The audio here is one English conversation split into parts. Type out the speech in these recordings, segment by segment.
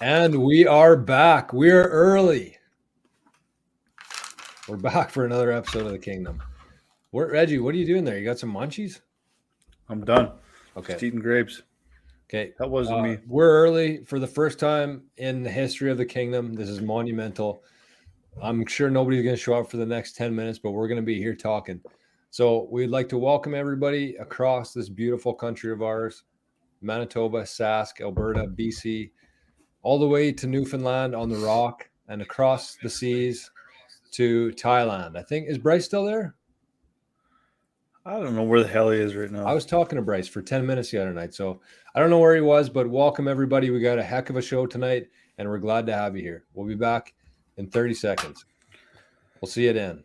And we are back. We're early. We're back for another episode of the Kingdom. Reggie, what are you doing there? You got some munchies? I'm done. Just Okay. eating grapes. Okay. That wasn't me. We're early for the first time in the history of the Kingdom. This is monumental. I'm sure nobody's going to show up for the next 10 minutes, but we're going to be here talking. So we'd like to welcome everybody across this beautiful country of ours, Manitoba, Sask, Alberta, BC, all the way to Newfoundland on the Rock and across the seas to Thailand. I think, is Bryce still there? I don't know where the hell he is right now. I was talking to Bryce for 10 minutes the other night, so I don't know where he was, but welcome everybody. We got a heck of a show tonight, and we're glad to have you here. We'll be back in 30 seconds. We'll see you then.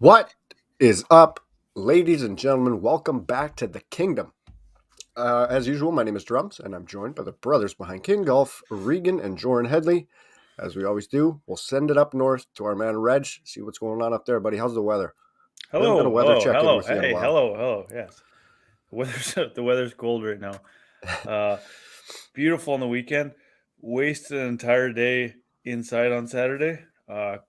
What is up, ladies and gentlemen? Welcome back to the Kingdom. As usual, my name is Drums, and I'm joined by the brothers behind King Golf, Regan and Joran Headley. As we always do, we'll send it up north to our man Reg, see what's going on up there, buddy. How's the weather? Hello, Got a weather hello, check-in hello. with you in a Hey, while. hello. Yes, the weather's cold right now. Beautiful on the weekend. Wasted an entire day inside on Saturday.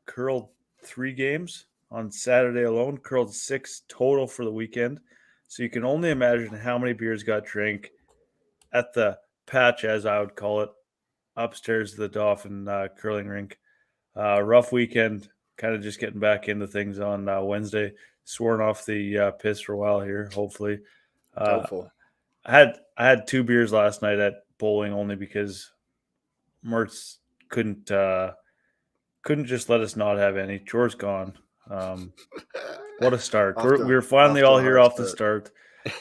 Curled 3 games on Saturday alone. Curled 6 total for the weekend. So you can only imagine how many beers got drank at the patch, as I would call it, upstairs to the Dauphin curling rink. Rough weekend. Kind of just getting back into things on Wednesday. Sworn off the piss for a while here. Hopefully, Doubtful. I had 2 beers last night at bowling only because Mertz couldn't just let us not have any. Jore's gone. What a start! We were finally all here off the start.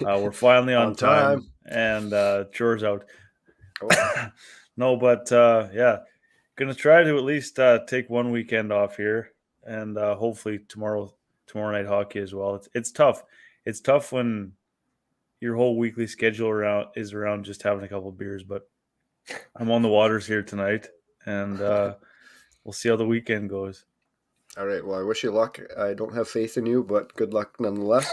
We're finally on time, and Jore's out. Oh. No, but yeah, gonna try to at least take one weekend off here, and hopefully tomorrow night hockey as well. It's tough. It's tough when your whole weekly schedule is around just having a couple of beers. But I'm on the waters here tonight, and we'll see how the weekend goes. All right. Well, I wish you luck. I don't have faith in you, but good luck nonetheless.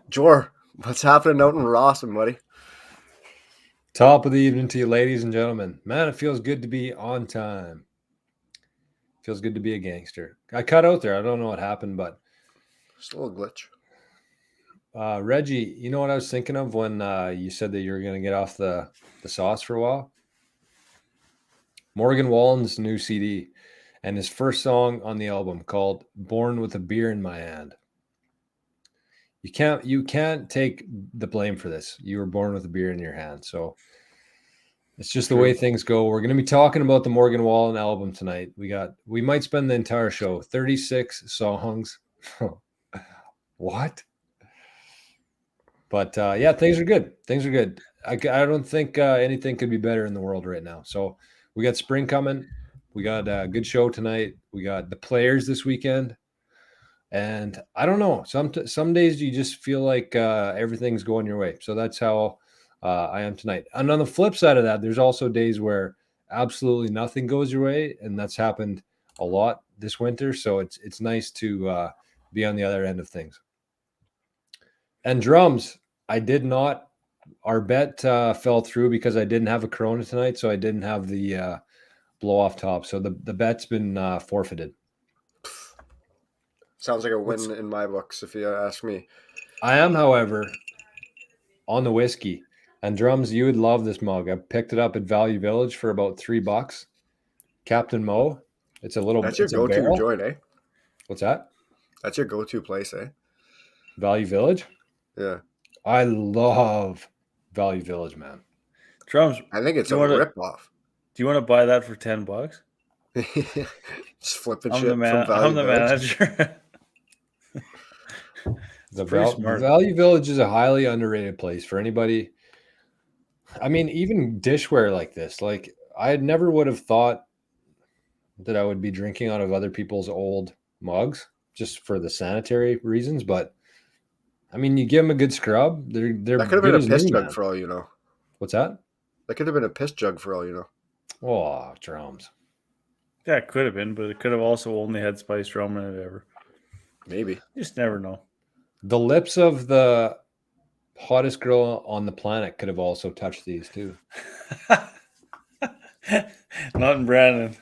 Jor, what's happening out in Rawson, buddy? Top of the evening to you, ladies and gentlemen. Man, it feels good to be on time. Feels good to be a gangster. I cut out there. I don't know what happened, but just a little glitch. Reggie, you know what I was thinking of when you said that you were going to get off the sauce for a while? Morgan Wallen's new CD and his first song on the album called Born with a Beer in My Hand. You can't take the blame for this. You were born with a beer in your hand. So it's just the way things go. We're going to be talking about the Morgan Wallen album tonight. We might spend the entire show, 36 songs. What? But yeah, things are good. Things are good. I don't think anything could be better in the world right now. So we got spring coming. We got a good show tonight. We got the players this weekend. And I don't know. Some days you just feel like everything's going your way. So that's how I am tonight. And on the flip side of that, there's also days where absolutely nothing goes your way. And that's happened a lot this winter. So it's nice to be on the other end of things. And Drums, I did not. Our bet fell through because I didn't have a Corona tonight, so I didn't have the blow off top. So the bet's been forfeited. Sounds like a win in my books, if you ask me. I am, however, on the whiskey. And Drums, you would love this mug. I picked it up at Value Village for about $3. Captain Mo. It's a little. That's your go-to joint, eh? What's that? That's your go-to place, eh? Value Village. Yeah. I love Value Village, man. Drums. I think it's a rip-off. Do you want to buy that for $10? Just flipping shit from Value Village. I'm the manager. The Value Village is a highly underrated place for anybody I mean, even dishware like this, like I never would have thought that I would be drinking out of other people's old mugs just for the sanitary reasons. But I mean, you give them a good scrub, they're That could have good been a as piss new, jug man. for all you know. What's that? That could have been a piss jug for all you know. Oh, drums. Yeah, it could have been, but it could have also only had spiced rum in it ever. Maybe. You just never know. The lips of the hottest girl on the planet could have also touched these too. Not in Brandon.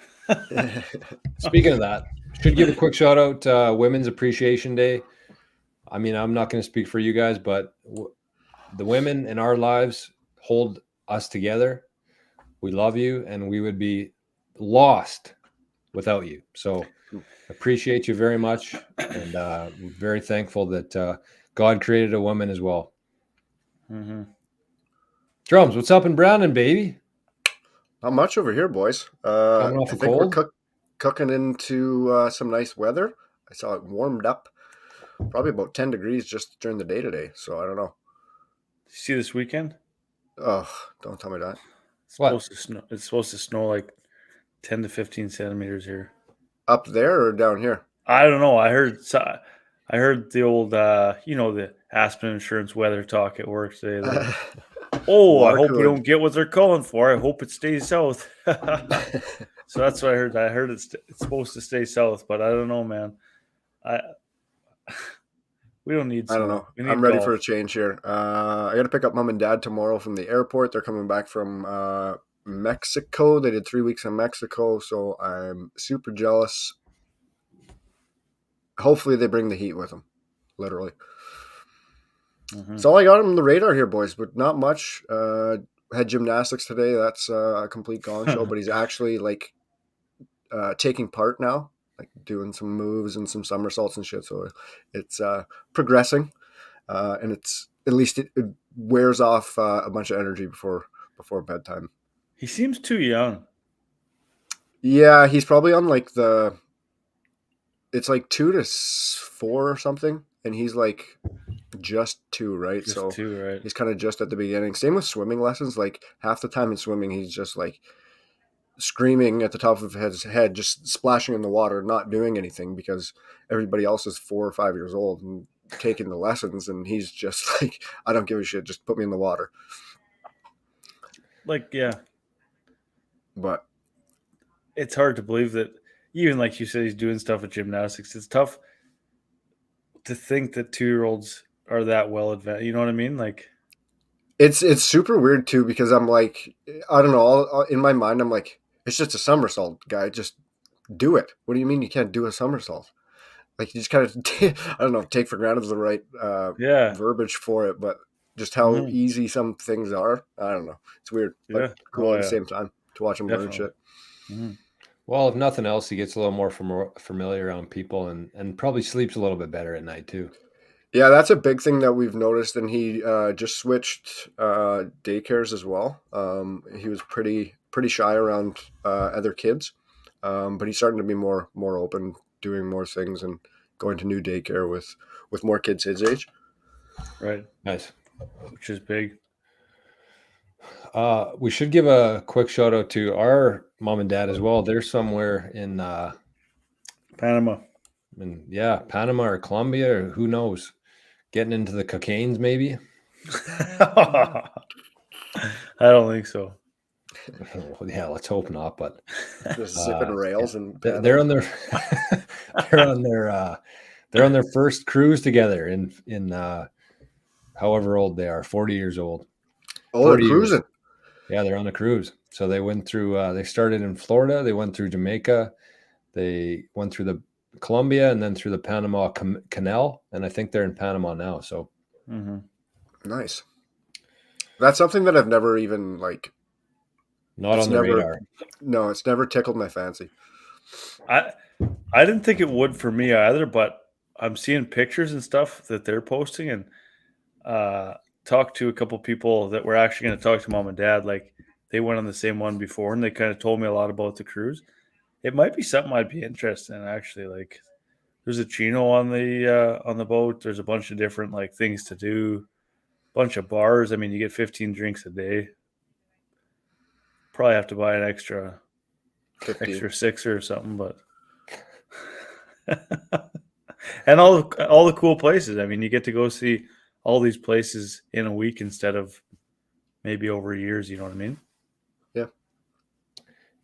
Speaking of that, should give a quick shout out to Women's Appreciation Day. I mean, I'm not going to speak for you guys, but the women in our lives hold us together. We love you, and we would be lost without you. So appreciate you very much, and very thankful that God created a woman as well. Mm-hmm. Drums, what's up in Brandon, baby? Not much over here, boys. Coming off I a think cold? we're cooking into some nice weather. I saw it warmed up, probably about 10 degrees just during the day today. So I don't know. You see this weekend? Oh, don't tell me that. It's What? supposed to snow. It's supposed to snow like 10 to 15 centimeters here. Up there or down here? I don't know. I heard the old, the Aspen Insurance weather talk at work today. I Water hope we cooling. don't get what they're calling for. I hope it stays south. So that's what I heard. I heard it's supposed to stay south, but I don't know, man. We don't need I don't snow. know. We need I'm ready golf. for a change here. I got to pick up mom and dad tomorrow from the airport. They're coming back from Mexico. They did 3 weeks in Mexico, so I'm super jealous. Hopefully they bring the heat with them, literally. Mhm. That's all I got on the radar here, boys, but not much. Had gymnastics today. That's a complete gong show, but he's actually like taking part now, like doing some moves and some somersaults and shit. So it's progressing, and it's at least it wears off a bunch of energy before bedtime. He seems too young. Yeah, he's probably on like it's like 2 to 4 or something, and he's like just 2, right? Just So too, right? he's kind of just at the beginning. Same with swimming lessons. Like half the time in swimming, he's just like screaming at the top of his head, just splashing in the water, not doing anything because everybody else is 4 or 5 years old and taking the lessons, and he's just like, I don't give a shit, just put me in the water. Like, yeah, But it's hard to believe that even like you said, he's doing stuff at gymnastics. It's tough to think that 2-year-olds are that well advanced. You know what I mean? Like, it's super weird too because I'm like, I don't know. In my mind, I'm like, it's just a somersault, guy. Just do it. What do you mean you can't do a somersault? Like you just kind of, I don't know, take for granted is the right yeah, verbiage for it, but just how Mhm. easy some things are, I don't know. It's weird, Yeah. but cool Oh, at the yeah. same time to watch him learn Definitely. shit. Mhm. Well, if nothing else, he gets a little more familiar around people, and probably sleeps a little bit better at night too. Yeah, that's a big thing that we've noticed, and he just switched daycares as well. He was pretty shy around other kids, but he's starting to be more open, doing more things, and going to new daycare with more kids his age. Right. Nice. Which is big. We should give a quick shout out to our mom and dad as well. They're somewhere in Panama. Panama or Colombia, or who knows, getting into the cocaines maybe. I don't think so. Well, yeah, let's hope not. But Just zipping rails and they're on their they're on their first cruise together in however old they are, 40 years old. oh, they're 40 years. cruising. Yeah, they're on a cruise. So they went through. They started in Florida. They went through Jamaica. They went through the Colombia and then through the Panama Canal, and I think they're in Panama now. So Nice. That's something that I've never even like. not It's on the never. radar. No, it's never tickled my fancy. I didn't think it would for me either, but I'm seeing pictures and stuff that they're posting, and talked to a couple people that were actually going to talk to mom and dad. Like they went on the same one before, and they kind of told me a lot about the cruise. It might be something I'd be interested in actually. Like there's a chino on the boat. There's a bunch of different like things to do. Bunch of bars. I mean, you get 15 drinks a day. Probably have to buy an extra 15. sixer or something, but and all the cool places. I mean, you get to go see all these places in a week instead of maybe over years. You know what I mean?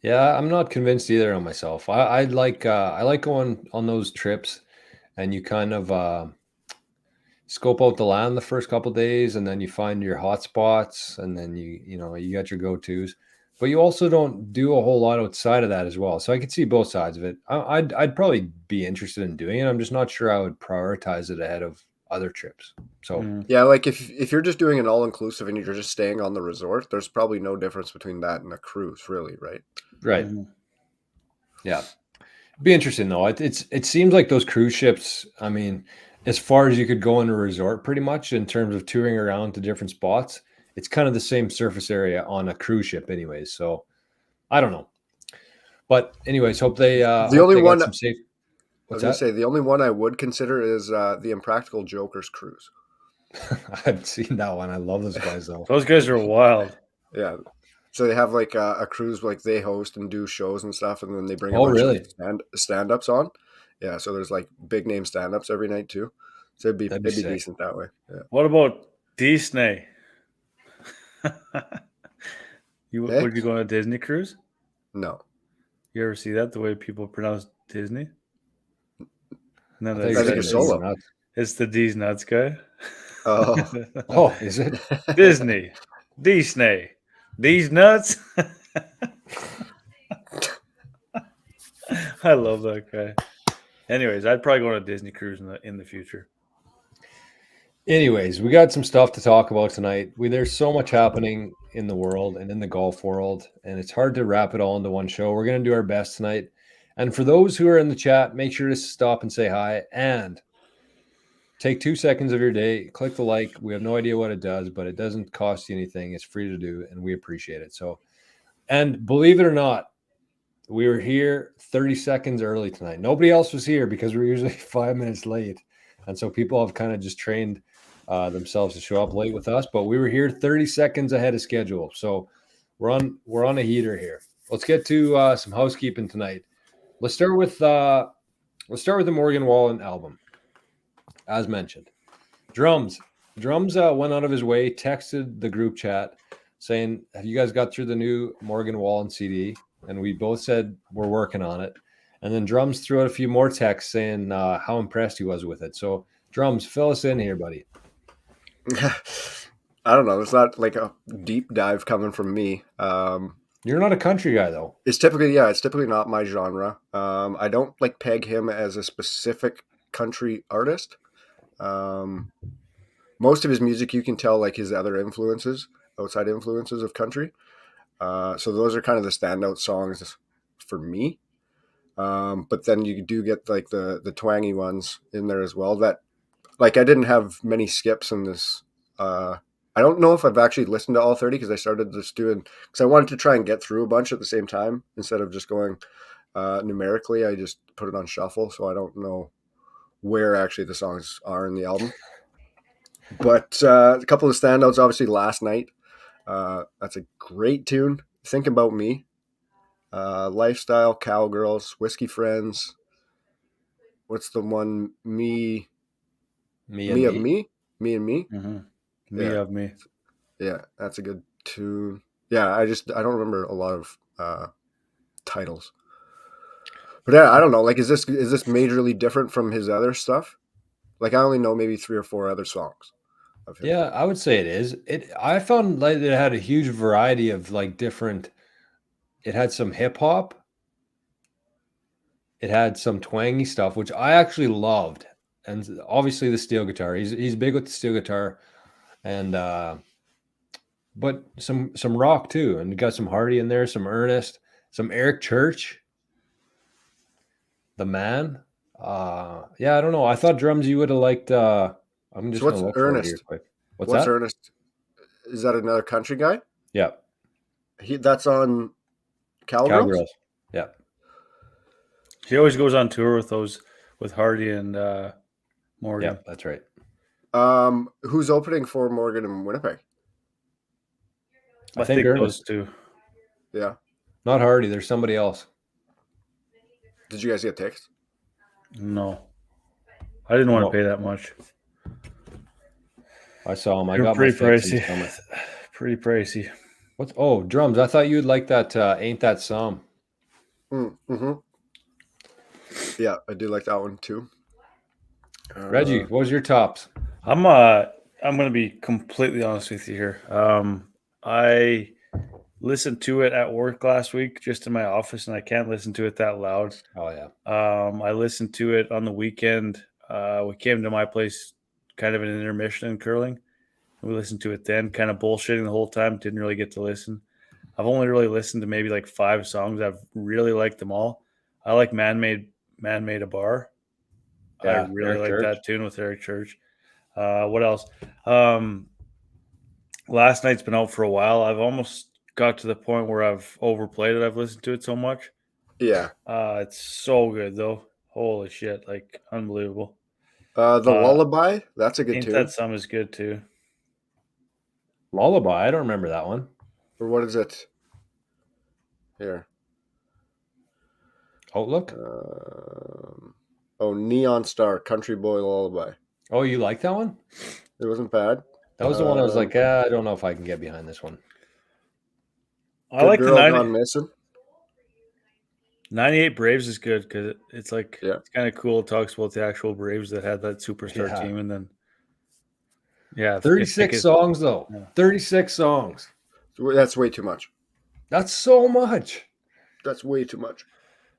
Yeah, I'm not convinced either on myself. I like going on those trips, and you kind of scope out the land the first couple days, and then you find your hot spots, and then you got your go-tos. But you also don't do a whole lot outside of that as well. So I could see both sides of it. I'd probably be interested in doing it. I'm just not sure I would prioritize it ahead of other trips. So Yeah, like if you're just doing an all-inclusive and you're just staying on the resort, there's probably no difference between that and a cruise, really, right? right. Mhm. Yeah. Be interesting though. It seems like those cruise ships, I mean, as far as you could go in a resort pretty much in terms of touring around to different spots, it's kind of the same surface area on a cruise ship anyways. So I don't know. But anyways, hope they The only one got some safe. I What's was going to that? say, the only one I would consider is the Impractical Jokers cruise. I've seen that one. I love those guys though. Those guys are wild. Yeah. So they have like a cruise, like they host and do shows and stuff, and then they bring a Oh, bunch really? of stand-ups on. Yeah, so there's like big name stand-ups every night too. So That'd be it'd be sick. decent that way. Yeah. What about Disney? Hey? Would you go on a Disney cruise? No. You ever see that, the way people pronounce Disney? No, I thought that's you I think said it's D's solo. nuts. it's the D's nuts guy. Oh. Oh, is it? Disney, Disney, these nuts. I love that guy. Anyways, I'd probably go on a Disney cruise in the future. Anyways, we got some stuff to talk about tonight. There's so much happening in the world and in the golf world, and it's hard to wrap it all into one show. We're going to do our best tonight. And for those who are in the chat, make sure to stop and say hi and take 2 seconds of your day. Click the like. We have no idea what it does, but it doesn't cost you anything. It's free to do, and we appreciate it. So, and believe it or not, we were here 30 seconds early tonight. Nobody else was here because we're usually 5 minutes late. And so people have kind of just trained themselves to show up late with us, but we were here 30 seconds ahead of schedule. So we're on a heater here. Let's get to some housekeeping tonight. Let's start with the Morgan Wallen album. As mentioned, drums went out of his way, texted the group chat saying, have you guys got through the new Morgan Wallen CD? And we both said we're working on it. And then Drums threw out a few more texts saying how impressed he was with it. So Drums, fill us in here, buddy. I don't know. It's not like a deep dive coming from me. You're not a country guy, though. It's typically not my genre. I don't like peg him as a specific country artist. Most of his music, you can tell like his other outside influences of country. So those are kind of the standout songs for me. But then you do get like the twangy ones in there as well. That like I didn't have many skips in this. I don't know if I've actually listened to all 30 because I started just doing because I wanted to try and get through a bunch at the same time instead of just going numerically. I just put it on shuffle, so I don't know where actually the songs are in the album. But a couple of standouts, obviously, Last Night. That's a great tune. Think About Me. Lifestyle, Cowgirls, Whiskey Friends. What's the one? Me of Me? Me and Me? Mm-hmm. Me of Me. Yeah, that's a good tune. Yeah, I don't remember a lot of titles. But yeah, I don't know. Like, is this majorly different from his other stuff? Like, I only know maybe 3 or 4 other songs of him. Yeah, I would say it is. I found like it had a huge variety of like different. It had some hip hop. It had some twangy stuff, which I actually loved, and obviously the steel guitar. He's big with the steel guitar, and but some rock too, and you got some Hardy in there, some Ernest, some Eric Church, the man. Yeah, I don't know. I thought Drums you would have liked. I'm just So what's gonna look for it Ernest? here quick. What's What's that? Ernest? Is that another country guy? Yeah, That's on Cowgirls? Cowgirls. Yeah. He always goes on tour with Hardy and Morgan. Yeah, that's right. Who's opening for Morgan and Winnipeg? I think Ernest. those two. Yeah. Not Hardy. There's somebody else. Did you guys get tickets? No, I didn't want to pay that much. I saw him. I They were got my pretty fix in pricey. summer. Pretty pricey. What's drums? I thought you'd like that. Ain't that some? Mm-hmm. Yeah, I do like that one too. Reggie, what was your tops? I'm gonna be completely honest with you here. I listened to it at work last week, just in my office, and I can't listen to it that loud. Oh yeah. I listened to it on the weekend. We came to my place, kind of an intermission in curling. We listened to it then, kind of bullshitting the whole time. Didn't really get to listen. I've only really listened to maybe like 5 songs. I've really liked them all. I like Man Made a Bar. Yeah, I really Eric like Church. that tune with Eric Church. What else? Last Night's been out for a while. I've almost got to the point where I've overplayed it. I've listened to it so much. Yeah. It's so good though. Holy shit, like unbelievable. The Lullaby, that's a good Ain't tune. That Some is good too. Lullaby. I don't remember that one. Or what is it? Here. Outlook. Neon Star, Country Boy Lullaby. Oh, you like that one? It wasn't bad. That was the one I was like, I don't know if I can get behind this one. I like the 90. Gone Missing. 98 Braves is good because it's like it's kind of cool. It talks about the actual Braves that had that superstar team, and then 36 songs though. Yeah. 36 songs. That's way too much. That's so much. That's way too much.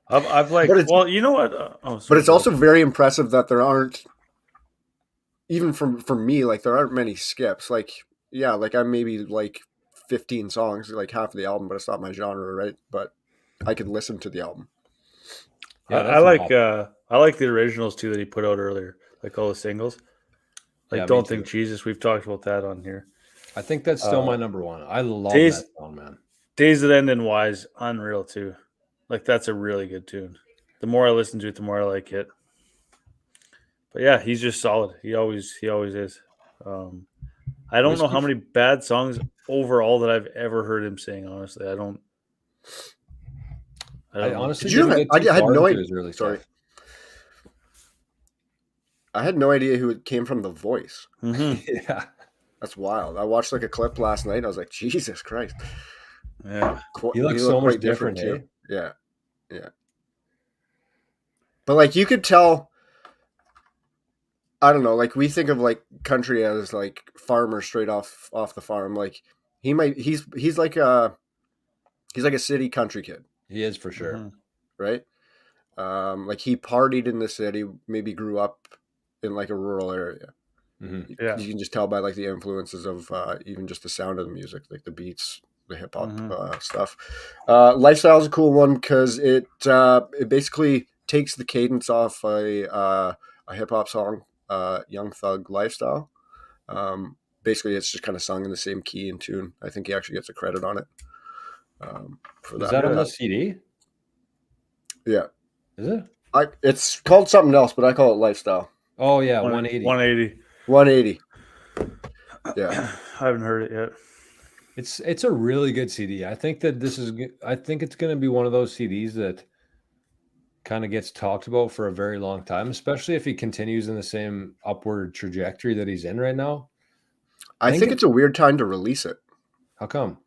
I've like, well, you know what? But it's also very impressive that there aren't, even for me, like there aren't many skips. Like, yeah, like I maybe like 15 songs, like half of the album, but it's not my genre, right? But I could listen to the album. Yeah, I like the originals too that he put out earlier, like all the singles. Like, Don't Think Jesus. We've talked about that on here. I think that's still my number one. I love that song, man. Days That End in Wise, unreal too. Like that's a really good tune. The more I listen to it, the more I like it. But yeah, he's just solid. He always is. I don't know how many bad songs overall that I've ever heard him sing. Honestly, I don't. I honestly I had no idea. Sorry, I had no idea who it came from. The Voice. Mm-hmm. Yeah, that's wild. I watched like a clip last night. And I was like, Jesus Christ. Yeah, he looks so much different too. Yeah. But like you could tell. I don't know. Like we think of like country as like farmer straight off the farm. Like he's like a city country kid. He is for sure. Mm-hmm. Right. Like he partied in the city, maybe grew up in like a rural area. Mm-hmm. Yeah. You can just tell by like the influences of even just the sound of the music, like the beats, the hip hop stuff. Lifestyle is a cool one because it basically takes the cadence off a hip hop song, Young Thug Lifestyle. Basically, it's just kind of sung in the same key and tune. I think he actually gets a credit on it. Is that on the CD? Yeah. Is it? It's called something else, but I call it Lifestyle. Oh yeah, 180. 180. Yeah. I haven't heard it yet. It's a really good CD. I think that I think it's going to be one of those CDs that kind of gets talked about for a very long time, especially if he continues in the same upward trajectory that he's in right now. I think it's a weird time to release it. How come?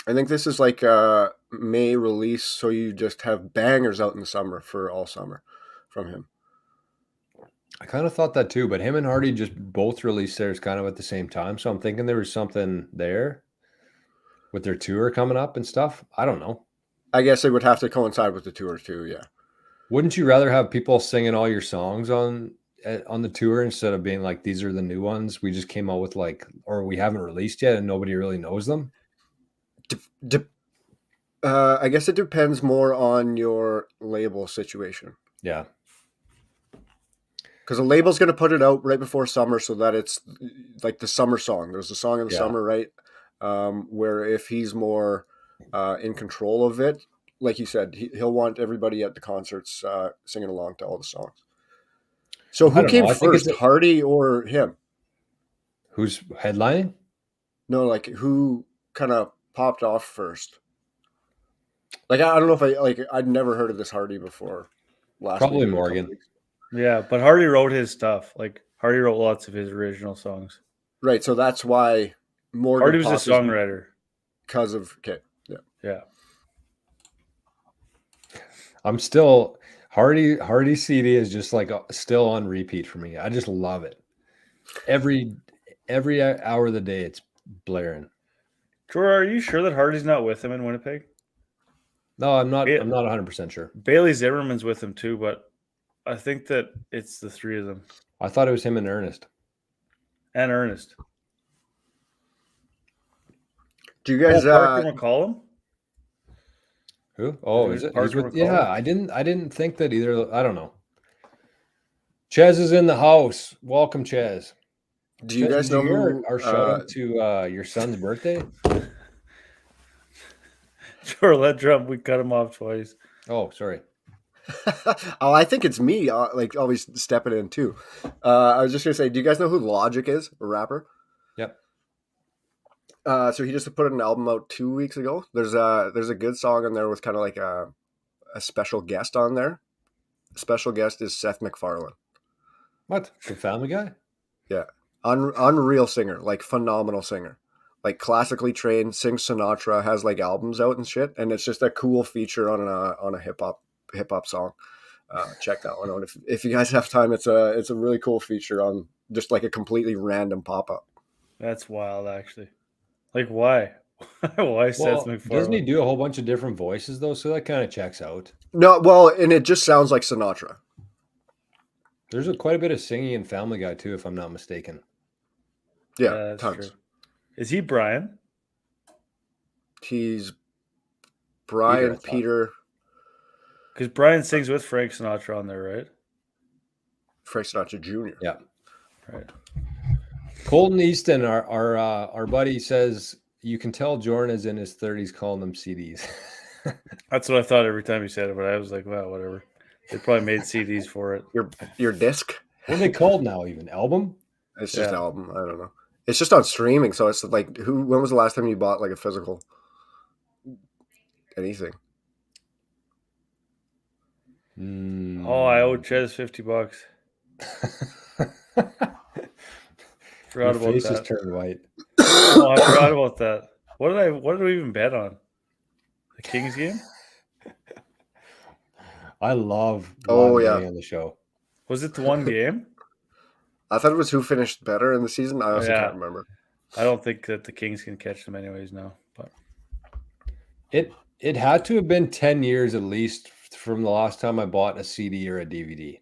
I think this is like a May release, so you just have bangers out in the summer for all summer from him. I kind of thought that too, but him and Hardy just both released theirs kind of at the same time. So I'm thinking there was something there with their tour coming up and stuff. I don't know. I guess it would have to coincide with the tour too, yeah. Wouldn't you rather have people singing all your songs on the tour instead of being like, these are the new ones we just came out with, like, or we haven't released yet and nobody really knows them? I guess it depends more on your label situation. Yeah. Because the label's going to put it out right before summer so that it's like the summer song. There's a song in the summer, right? Where if he's more in control of it, like you said, he'll want everybody at the concerts singing along to all the songs. So who came first, Hardy or him? Who's headlining? No, like who kind of popped off first? Like I don't know if I'd never heard of this Hardy before. Probably Week or a couple Morgan. weeks. Yeah, but Hardy wrote his stuff. Like Hardy wrote lots of his original songs. Right, so that's why Morgan Hardy was a popped songwriter. because of Yeah. I'm still Hardy CD is just like still on repeat for me. I just love it. Every hour of the day, it's blaring. Jordan, are you sure that Hardy's not with him in Winnipeg? No, I'm not. I'm not 100% sure. Bailey Zimmerman's with him too, but I think that it's the three of them. I thought it was him and Ernest. And Ernest. Do you guys Parker McCollum? Who? Oh, Is is it? Parker He's with, McCollum? yeah, I didn't think that either. I don't know. Chez is in the house. Welcome, Chez. do you guys know who our shout out to your son's birthday? Sure, let Trump. We cut him off twice. Oh, sorry. oh, I think it's me, like always stepping in too. I was just gonna say, do you guys know who Logic is, a rapper? Yep. So he just put an album out 2 weeks ago. There's a good song on there with kind of like a special guest on there. The special guest is Seth MacFarlane. What? The Family Guy? Yeah, unreal singer, like phenomenal singer, like classically trained, sings Sinatra, has like albums out and shit, and it's just a cool feature on a hip hop song. Check that one out if you guys have time. It's a really cool feature on just like a completely random pop up. That's wild, actually. Like, why? Why Seth MacFarlane? Doesn't he do a whole bunch of different voices though? So that kind of checks out. No, well, and it just sounds like Sinatra. There's quite a bit of singing in Family Guy too, if I'm not mistaken. Yeah, that's tons. true. Is he Brian? He's Brian Peter. Because Brian sings with Frank Sinatra on there, right? Frank Sinatra Jr. Yeah. Right. Colton Easton, our buddy, says you can tell Jordan is in his 30s calling them CDs. That's what I thought every time you said it, but I was like, well, whatever. They probably made CDs for it. Your disc. What are they called now? Even album? It's just album. I don't know. It's just on streaming, so it's like when was the last time you bought like a physical anything? Oh, I owe Chez $50. Forgot about face that. is turned white. Oh, I forgot about that. What did we even bet on? The Kings game? I love on the show. Was it the one game? I thought it was who finished better in the season. I also can't remember. I don't think that the Kings can catch them anyways now. But it had to have been 10 years at least from the last time I bought a CD or a DVD.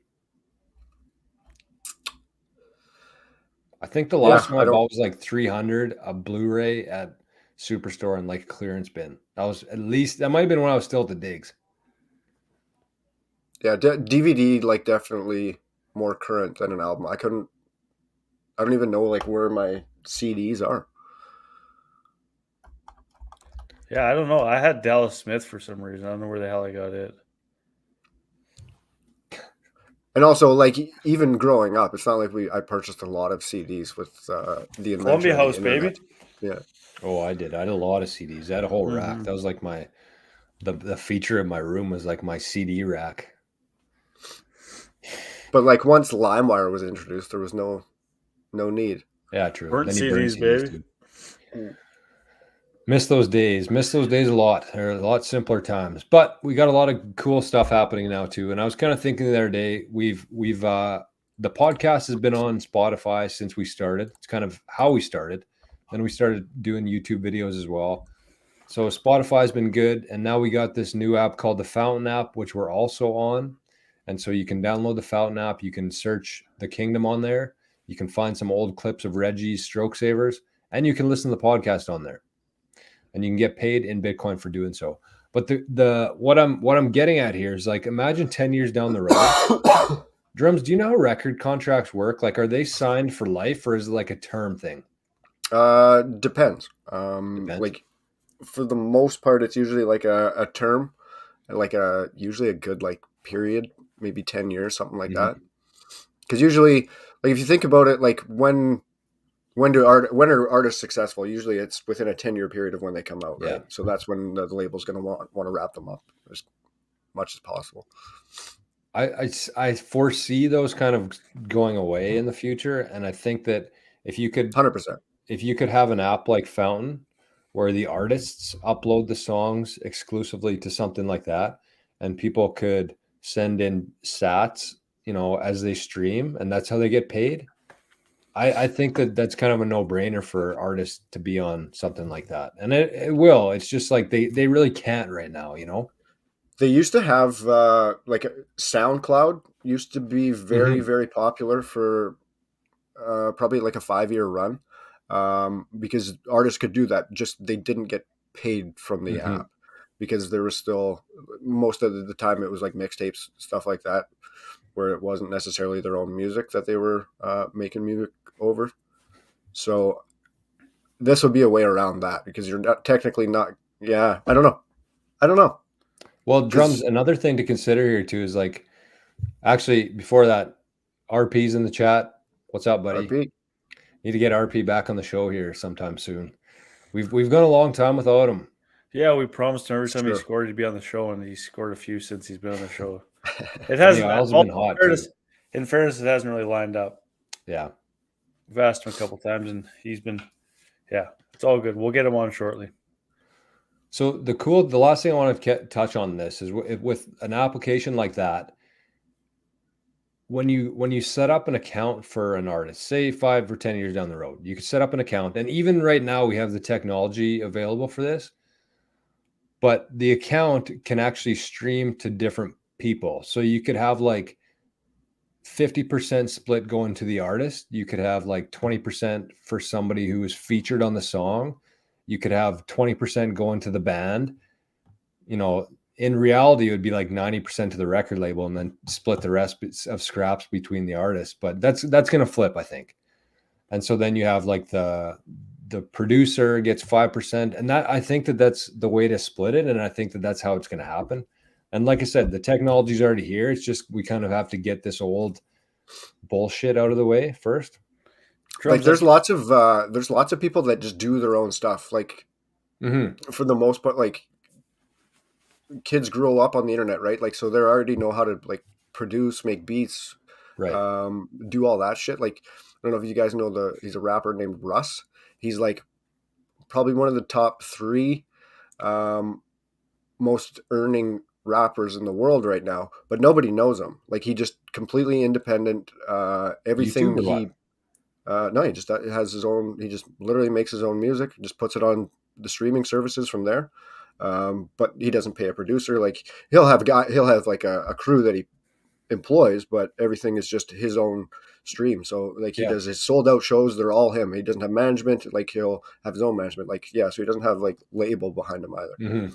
I think the last one I bought was like 300, a Blu-ray at Superstore and like a clearance bin. That might have been when I was still at the digs. Yeah, DVD like definitely more current than an album. I don't even know like where my CDs are. Yeah, I don't know. I had Dallas Smith for some reason. I don't know where the hell I got it. And also, like even growing up, it's not like I purchased a lot of CDs with the Columbia House, baby. Yeah. Oh, I did. I had a lot of CDs. I had a whole rack. That was like the feature of my room was like my CD rack. But like once LimeWire was introduced, there was no need. Yeah, true. Burnt CDs, baby. Miss those days a lot. They're a lot simpler times, but we got a lot of cool stuff happening now too. And I was kind of thinking the other day, we've the podcast has been on Spotify since we started. It's kind of how we started. Then we started doing YouTube videos as well. So Spotify's been good. And now we got this new app called the Fountain app, which we're also on. And so you can download the Fountain app. You can search the Kngdom on there. You can find some old clips of Reggie's Stroke Savers, and you can listen to the podcast on there. And you can get paid in Bitcoin for doing so. But what I'm getting at here is like, imagine 10 years down the road. Drums, do you know how record contracts work? Like, are they signed for life or is it like a term thing? Depends. Like for the most part, it's usually like a term, like usually a good like period, maybe 10 years, something like that. Because usually, like if you think about it, like when when are artists successful? Usually it's within a 10-year period of when they come out, right? Yeah. So that's when the label's going to want to wrap them up as much as possible. I foresee those kind of going away in the future, and I think that if you could 100%. have an app like Fountain where the artists upload the songs exclusively to something like that, and people could send in sats, as they stream, and that's how they get paid. I think that that's kind of a no-brainer for artists to be on something like that, and it will. It's just like they really can't right now, They used to have like SoundCloud used to be very, very popular for probably like a 5-year run, because artists could do that. Just they didn't get paid from the app because there was still most of the time it was like mixtapes, stuff like that, where it wasn't necessarily their own music that they were making music over. So this would be a way around that because you're not technically not. Yeah, I don't know. Well, drums. Another thing to consider here too is like, actually, before that, RP's in the chat. What's up, buddy? RP. Need to get RP back on the show here sometime soon. We've gone a long time without him. Yeah, we promised him every time he scored he'd be on the show, and he scored a few since he's been on the show. It hasn't been hot. In fairness, it hasn't really lined up. Yeah, we've asked him a couple times, and he's been. Yeah, it's all good. We'll get him on shortly. So the last thing I want to touch on this is with an application like that. When you set up an account for an artist, say 5 or 10 years down the road, you could set up an account, and even right now we have the technology available for this. But the account can actually stream to different people. So you could have like 50% split going to the artist. You could have like 20% for somebody who is featured on the song. You could have 20% going to the band. In reality, it would be like 90% to the record label and then split the rest of scraps between the artists. But that's going to flip, I think. And so then you have like the producer gets 5%. And that, I think that's the way to split it. And I think that's how it's going to happen. And like I said, the technology's already here. It's just we kind of have to get this old bullshit out of the way first. Like there's lots of people that just do their own stuff. Like for the most part, like kids grow up on the internet, right? Like so they already know how to like produce, make beats, right? Do all that shit. Like I don't know if you guys know he's a rapper named Russ. He's like probably one of the top 3 most earning rappers in the world right now, but nobody knows him. Like he just completely independent. Everything he just has his own. He just literally makes his own music, just puts it on the streaming services from there. But he doesn't pay a producer. Like he'll have like a crew that he employs, but everything is just his own stream. So like he does his sold out shows. They're all him. He doesn't have management. Like he'll have his own management. Like so he doesn't have like label behind him either.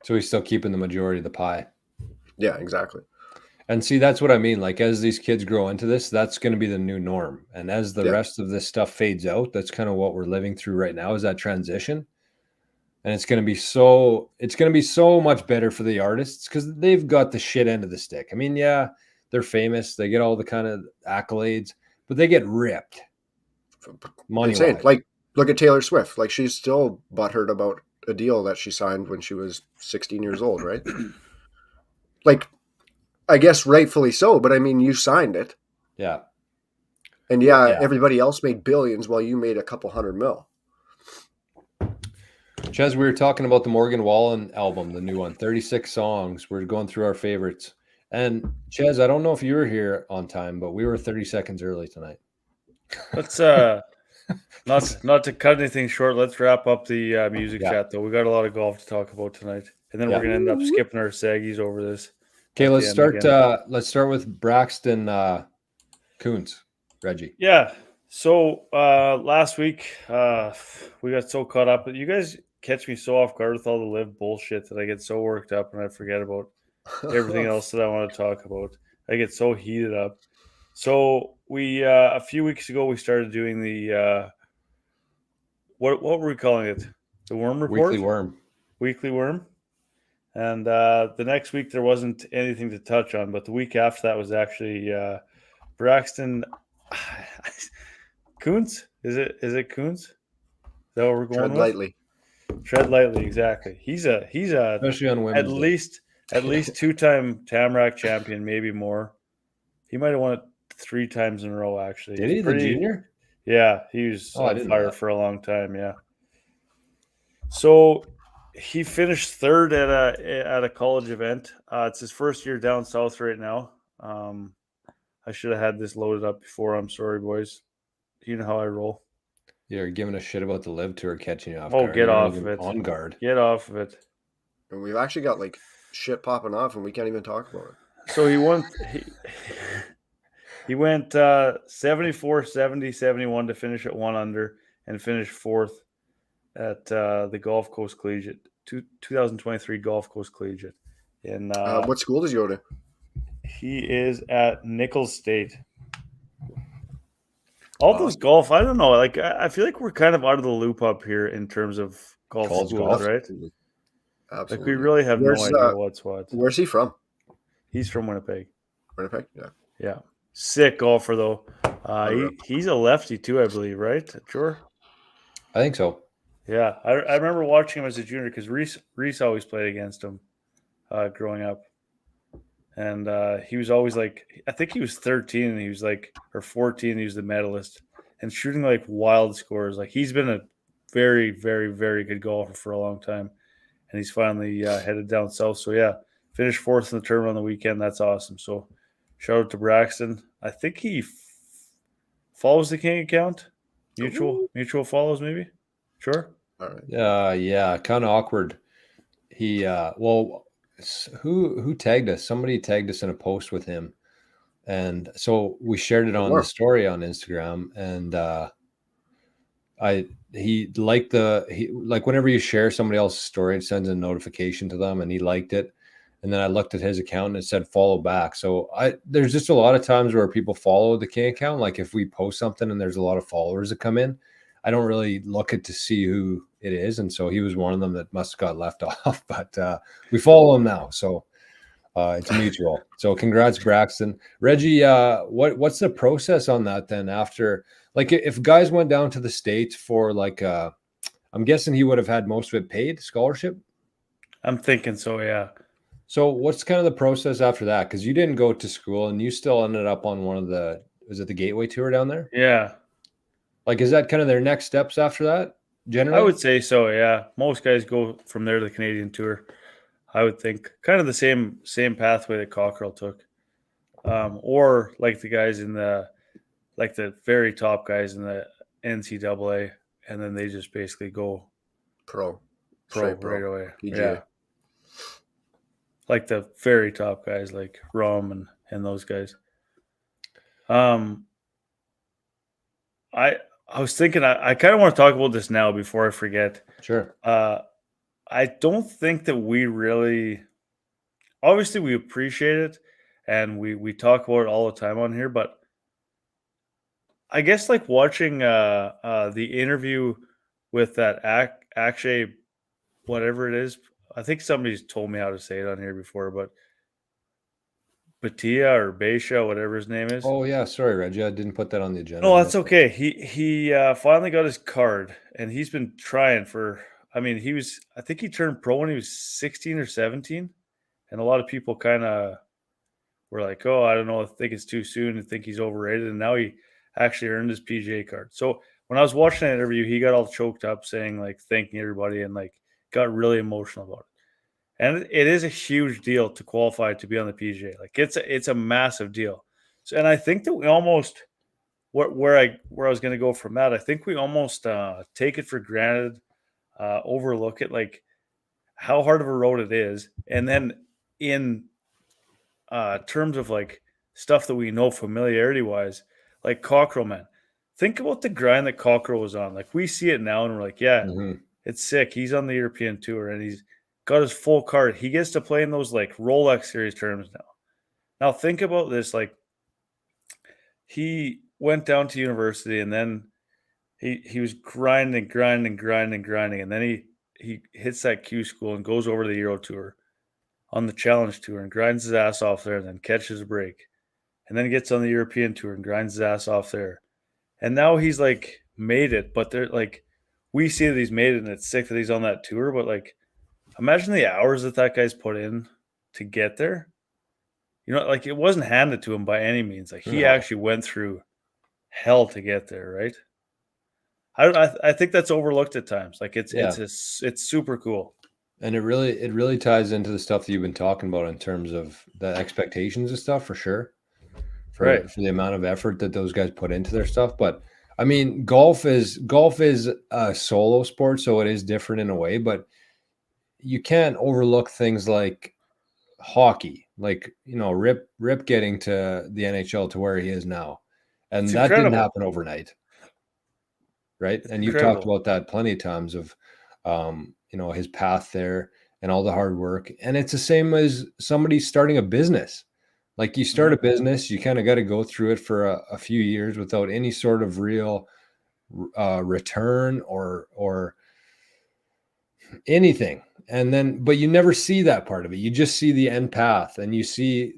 So he's still keeping the majority of the pie. Yeah, exactly. And see, that's what I mean. Like as these kids grow into this, that's going to be the new norm. And as the rest of this stuff fades out, that's kind of what we're living through right now is that transition. And it's going to be so much better for the artists because they've got the shit end of the stick. I mean, yeah, they're famous. They get all the kind of accolades, but they get ripped. Money. Like, look at Taylor Swift. Like she's still butthurt about a deal that she signed when she was 16 years old, right? Like, I guess rightfully so, but I mean, you signed it. Yeah. And everybody else made billions while you made a couple $100 million. Ches, we were talking about the Morgan Wallen album, the new one, 36 songs. We're going through our favorites. And Ches, I don't know if you were here on time, but we were 30 seconds early tonight. Let's not to cut anything short. Let's wrap up the music chat though. We got a lot of golf to talk about tonight, and then we're gonna end up skipping our saggies over this. Okay, let's start. Let's start with Braxton Kuntz, Reggie. Yeah. So last week we got so caught up, but you guys catch me so off guard with all the live bullshit that I get so worked up and I forget about everything else that I want to talk about. I get so heated up. So we a few weeks ago we started doing the what were we calling it? The Worm Report? Weekly Worm. And the next week there wasn't anything to touch on, but the week after that was actually Braxton Kuntz. Is it Kuntz? Is that what we're going Tread with? lightly. Tread lightly, exactly. He's a Especially on at Women's Day. least 2-time Tamarack champion, maybe more. He might have won it 3 times in a row, actually. Did he? The junior? Yeah, he was Oh, I on didn't know fire that. for a long time. Yeah. So he finished third at a college event. It's his first year down south right now. I should have had this loaded up before. I'm sorry, boys. You know how I roll. You're giving a shit about the live tour catching you off Oh, guard. get You weren't off of even it. on guard. Get off of it. And we've actually got like shit popping off, and we can't even talk about it. So he won. He went 74, 70, 71 to finish at 1 under and finished fourth at the Gulf Coast Collegiate, 2023 Gulf Coast Collegiate. And What school does he go to? he is at Nichols State. All those golf, I don't know. Like I feel like we're kind of out of the loop up here in terms of golf College schools, golf? right? Absolutely. Like we really have Where's, no idea what's what. Where's he from? He's from Winnipeg. Winnipeg? Yeah. Yeah. Sick golfer though. Unreal. He's a lefty too, I believe, right? Sure. I think so. Yeah, I remember watching him as a junior because Reese always played against him growing up, and he was always like, I think he was 13 and he was like, or 14, he was the medalist and shooting like wild scores. Like he's been a very, very, very good golfer for a long time, and he's finally headed down south. So yeah, finished fourth in the tournament on the weekend. That's awesome. So shout out to Braxton. I think he follows the King account. Mutual follows maybe. Sure. All right. Yeah, kind of awkward. He who tagged us? Somebody tagged us in a post with him, and so we shared it on the story on Instagram. And he liked like whenever you share somebody else's story, it sends a notification to them, and he liked it. And then I looked at his account and it said follow back. So there's just a lot of times where people follow the King account. Like if we post something and there's a lot of followers that come in, I don't really look at to see who it is. And so he was one of them that must have got left off, but we follow him now. So it's mutual. So congrats, Braxton. Reggie, what's the process on that then after, like if guys went down to the States for like, I'm guessing he would have had most of it paid scholarship. I'm thinking so. Yeah. So what's kind of the process after that? Because you didn't go to school and you still ended up on was it the Gateway Tour down there? Yeah. Like, is that kind of their next steps after that? Generally, I would say so. Yeah, most guys go from there to the Canadian Tour. I would think kind of the same pathway that Cockrell took, or like the guys in the very top guys in the NCAA, and then they just basically go pro right away. PGA. Yeah, like the very top guys like Rom and those guys. I was thinking I kind of want to talk about this now before I forget. Sure. I don't think that we really, obviously we appreciate it and we talk about it all the time on here, but I guess like watching the interview with that Akshay, whatever it is, I think somebody's told me how to say it on here before, but Batia or Beisha, whatever his name is. Oh yeah, sorry, Reggie, I didn't put that on the agenda. No, that's okay. He finally got his card, and he's been trying for. I mean, I think he turned pro when he was 16 or 17, and a lot of people kind of were like, "Oh, I don't know, I think it's too soon. I think he's overrated." And now he actually earned his PGA card. So when I was watching that interview, he got all choked up, saying like thanking everybody, and like got really emotional about it. And it is a huge deal to qualify to be on the PGA. Like it's a massive deal. So, and I think that we almost where I was going to go from that. I think we almost take it for granted, overlook it, like how hard of a road it is, and then in terms of like stuff that we know familiarity wise, like Cockrell, man. Think about the grind that Cockrell was on. Like we see it now, and we're like, yeah, it's sick. He's on the European Tour, and he's got his full card. He gets to play in those like Rolex Series tournaments now. Now think about this. Like he went down to university, and then he was grinding, and then he hits that Q school and goes over to the Euro Tour on the Challenge Tour and grinds his ass off there, and then catches a break, and then gets on the European Tour and grinds his ass off there. And now he's like made it, but they're like, we see that he's made it and it's sick that he's on that tour, but like, imagine the hours that guy's put in to get there. You know, like it wasn't handed to him by any means. Like he No. actually went through hell to get there, right? I think that's overlooked at times. Like it's super cool. And it really ties into the stuff that you've been talking about in terms of the expectations and stuff, for sure. For the amount of effort that those guys put into their stuff. But I mean, golf is a solo sport, so it is different in a way, but you can't overlook things like hockey, like, you know, Rip getting to the NHL to where he is now. And It's that incredible. didn't happen overnight. Right. It's and you've talked about that plenty of times of, you know, his path there and all the hard work. And it's the same as somebody starting a business. Like you start a business, you kind of got to go through it for a few years without any sort of real return or anything. And then, but you never see that part of it. You just see the end path, and you see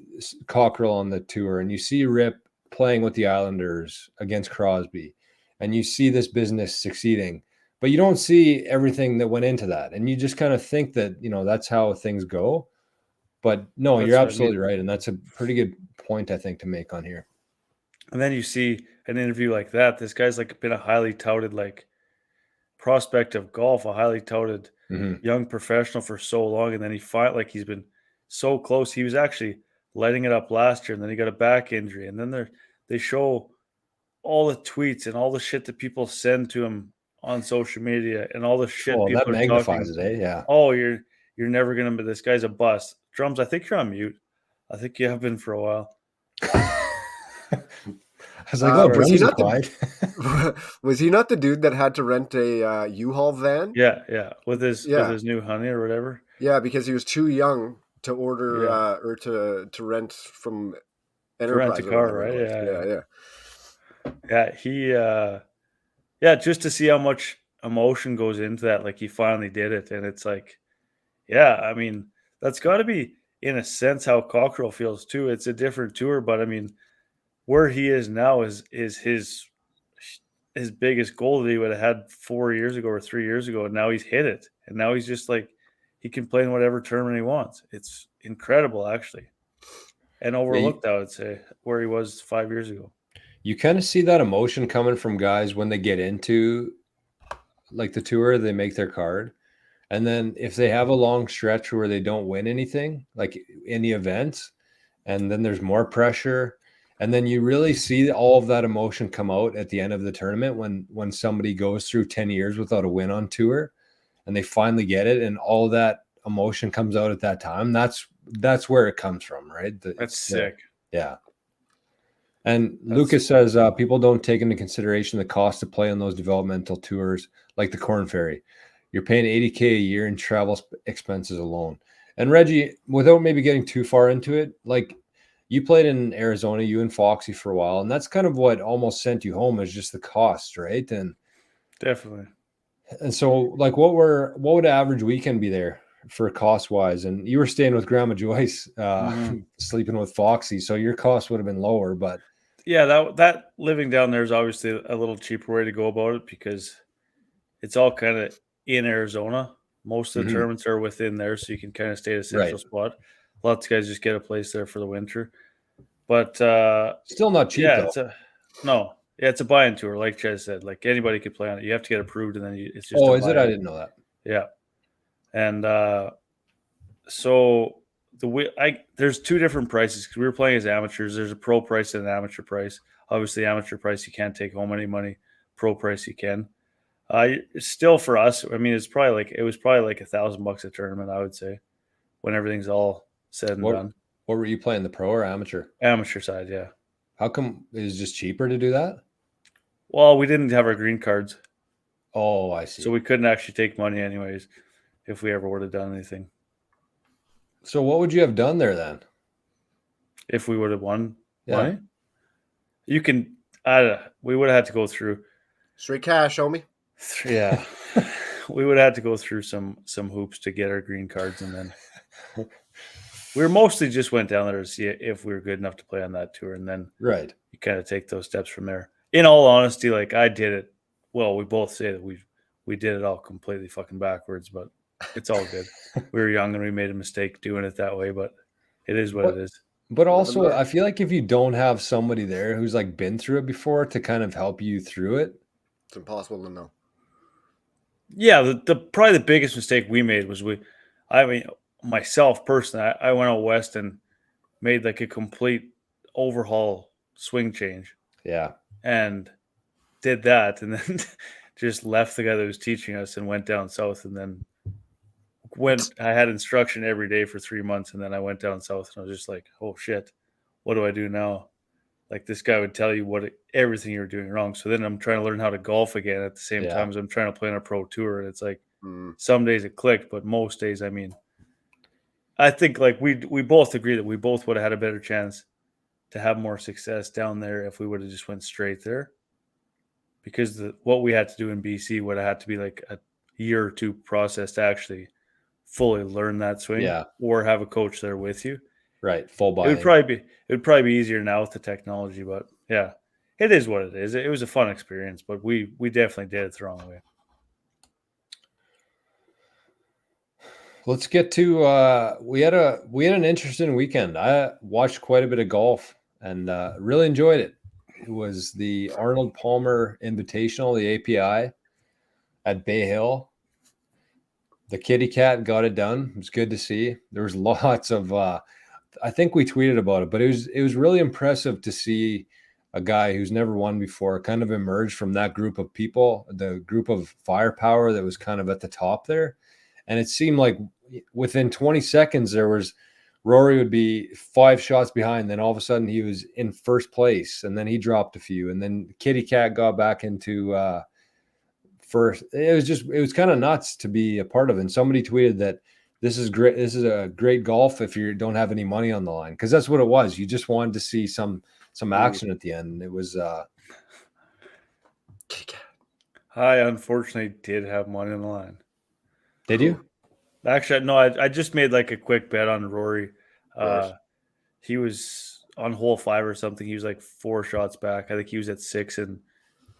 Cockrell on the tour, and you see Rip playing with the Islanders against Crosby, and you see this business succeeding, but you don't see everything that went into that. And you just kind of think that, you know, that's how things go. But no, you're absolutely right. And that's a pretty good point, I think, to make on here. And then you see an interview like that. This guy's like been a highly touted like prospect of golf, a highly touted young professional for so long. And then he's been so close. He was actually lighting it up last year, and then he got a back injury. And then they show all the tweets and all the shit that people send to him on social media and all the shit people that are magnifies talking. it, yeah. Oh, you're never gonna be, this guy's a bust. Drums, I think you're on mute. I think you have been for a while. I was like, oh, Drums is quiet. Was he not the dude that had to rent a U-Haul van? Yeah, with his new honey or whatever. Yeah, because he was too young to order or to rent from Enterprise. To rent a car, right? Yeah. He just to see how much emotion goes into that. Like he finally did it, and it's like, yeah, I mean, that's got to be in a sense how Cockrell feels too. It's a different tour, but I mean, where he is now is his biggest goal that he would have had 4 years ago or 3 years ago, and now he's hit it, and now he's just like, he can play in whatever tournament he wants. It's incredible, actually, and overlooked, I would say, where he was 5 years ago. You kind of see that emotion coming from guys when they get into like the tour, they make their card. And then if they have a long stretch where they don't win anything, like any events, and then there's more pressure, and then you really see all of that emotion come out at the end of the tournament when somebody goes through 10 years without a win on tour and they finally get it, and all that emotion comes out at that time. That's where it comes from, right? That's sick. Yeah. And Lucas says people don't take into consideration the cost to play on those developmental tours like the Corn Ferry. You're paying $80K a year in travel expenses alone. And Reggie, without maybe getting too far into it, like you played in Arizona, you and Foxy for a while, and that's kind of what almost sent you home, is just the cost, right? And definitely. And so, like, what would an average weekend be there for cost wise? And you were staying with Grandma Joyce, sleeping with Foxy, so your cost would have been lower, but. Yeah, that living down there is obviously a little cheaper way to go about it, because it's all kind of in Arizona. Most of the tournaments are within there, so you can kind of stay at a central spot. Lots of guys just get a place there for the winter. But still not cheap, though. It's a buy-in tour, like Chaz said. Like anybody could play on it. You have to get approved, and then it's just. Oh, is it? I didn't know that. Yeah, and so. There's two different prices, because we were playing as amateurs. There's a pro price and an amateur price. Obviously, amateur price you can't take home any money. Pro price you can. Still for us, I mean, it was probably like $1,000 a tournament, I would say, when everything's all said and done. What were you playing, the pro or amateur? Amateur side, yeah. How come it was just cheaper to do that? Well, we didn't have our green cards. Oh, I see. So we couldn't actually take money anyways if we ever would have done anything. So what would you have done there then? If we would have won money? We would have had to go through. Straight cash, homie. Yeah. We would have had to go through some hoops to get our green cards, and then we mostly just went down there to see if we were good enough to play on that tour, and then you kind of take those steps from there. In all honesty, like I did it well, we both say that we did it all completely fucking backwards, but it's all good. We were young and we made a mistake doing it that way, but it is what it is. But Live and also, learn. I feel like if you don't have somebody there who's like been through it before to kind of help you through it, It's impossible to know. Yeah, the probably the biggest mistake we made was myself personally, I went out west and made like a complete overhaul swing change yeah, and did that and then just left the guy that was teaching us and went down south and then I had instruction every day for 3 months and then I went down south and I was just like, oh shit, what do I do now? Like this guy would tell you everything you're doing wrong. So then I'm trying to learn how to golf again at the same Yeah. time as I'm trying to play on a pro tour. And it's like Mm. some days it clicked, but most days, I mean, I think like we both agree that we both would have had a better chance to have more success down there if we would have just went straight there. Because what we had to do in BC would have had to be like a year or two process to actually fully learn that swing, Yeah. or have a coach there with you. right. Full It buy-in. would probably be easier now with the technology, but yeah, it is what it is. It was a fun experience, but we definitely did it the wrong way. Let's get to we had an interesting weekend. I watched quite a bit of golf and really enjoyed it. It was the Arnold Palmer Invitational, the API at Bay Hill. The Kitty Cat got it done. It was good to see. There was lots of I think we tweeted about it, but it was really impressive to see a guy who's never won before kind of emerge from that group of people, the group of firepower that was kind of at the top there. And it seemed like within 20 seconds, there was Rory would be 5 shots behind. Then all of a sudden he was in first place and then he dropped a few. And then Kitty Cat got back into first. It was kind of nuts to be a part of. And somebody tweeted that this is great. This is a great golf if you don't have any money on the line, because that's what it was. You just wanted to see some action at the end. It was I unfortunately did have money on the line. Did you? Actually, no, I just made like a quick bet on Rory. Right. He was on hole 5 or something. He was like 4 shots back. I think he was at 6 and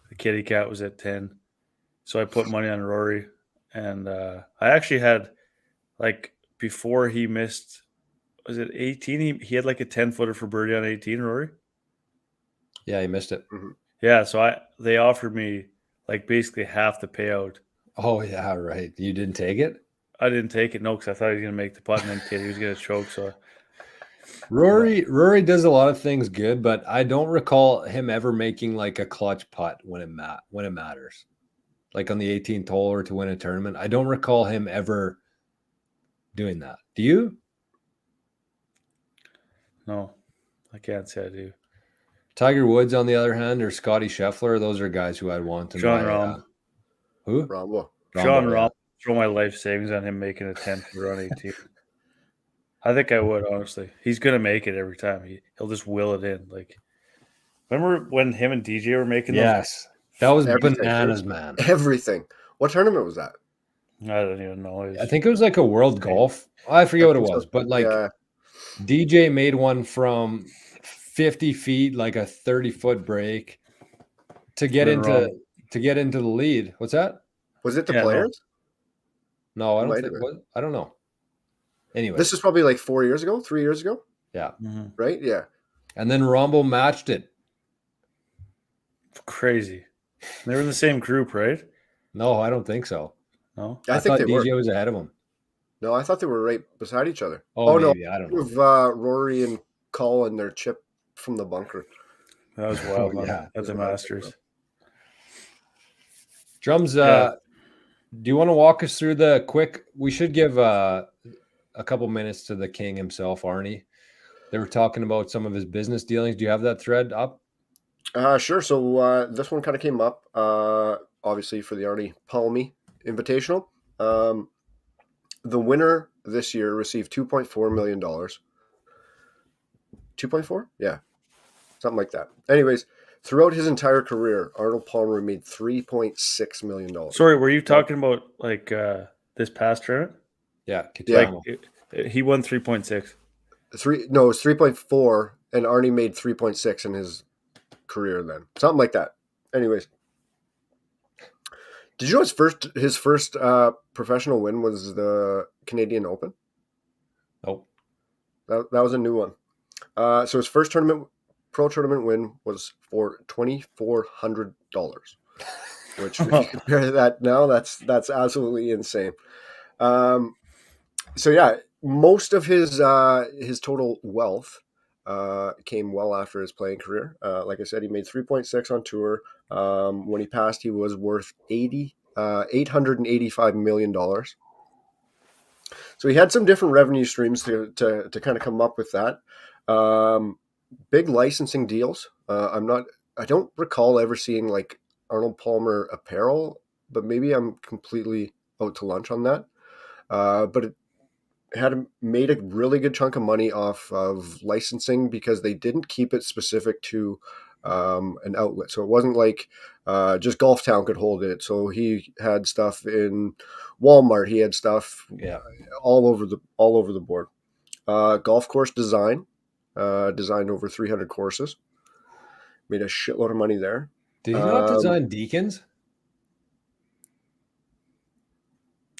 the Kitty Cat was at 10. So I put money on Rory. And I actually had, like, before he missed, was it 18? He had like a 10-footer for birdie on 18, Rory? Yeah, he missed it. Mhm. Yeah, so they offered me like basically half the payout. Oh, yeah, right. You didn't take it? I didn't take it, no, because I thought he was going to make the putt and then he was going to choke. So Rory does a lot of things good, but I don't recall him ever making like a clutch putt when it matters. Like on the 18th hole or to win a tournament. I don't recall him ever doing that. Do you? no, I can't say I do. Tiger Woods, on the other hand, or Scotty Scheffler, those are guys who I'd want to John Rahm. Who? Rambo. John Rambo, Rahm, throw my life savings on him making a 10-footer on 18. I think I would, honestly. He's going to make it every time. He'll just will it in. Like, remember when him and DJ were making those? Yes. That was Everything, bananas, man. Everything. What tournament was that? I don't even know. I think it was like a World Golf. I forget what it was, but like Yeah. DJ made one from 50 feet, like a 30-foot break to get Went wrong. into the lead. What's that? Was it the Yeah, no. Players? No, I don't Might think have what I don't know. Anyway. This is probably like 4 years ago, 3 years ago, Yeah. Mhm. right? Yeah. And then Rombo matched it. Crazy. They were in the same group, right? No, I don't think so. No? I think thought they were. DJ was ahead of him. No, I thought they were right beside each other. Oh, no. maybe. I don't know. With Rory and Colin, their chip from the bunker. That was wild, Oh, man. yeah. At the Masters. Drums, Yeah. do you want to walk us through the quick? We should give a couple minutes to the king himself, Arnie. They were talking about some of his business dealings. Do you have that thread up? Sure. So this one kind of came up, obviously, for the Arnie Palmer Invitational. The winner this year received $2.4 million. 2.4? Yeah. Something like that. Anyways, throughout his entire career, Arnold Palmer made $3.6 million. Sorry, were you talking about like this past tournament? Yeah. Yeah. Like he won 3.6. It's 3.4, and Arnie made 3.6 in his career then. Something like that. Anyways. Did you know his first professional win was the Canadian Open? Nope. That was a new one. So his first pro tournament win was for $2,400, which if you compare that now, that's absolutely insane. So yeah, most of his total wealth came well after his playing career. Like I said, he made 3.6 on tour. When he passed, he was worth $885 million. So he had some different revenue streams to kind of come up with that. Big licensing deals. I don't recall ever seeing like Arnold Palmer apparel, but maybe I'm completely out to lunch on that. But it made a really good chunk of money off of licensing because they didn't keep it specific to an outlet. So it wasn't like just Golf Town could hold it. So he had stuff in Walmart. He had stuff all over the board. Golf course design, designed over 300 courses. Made a shitload of money there. Did he not design Deacons?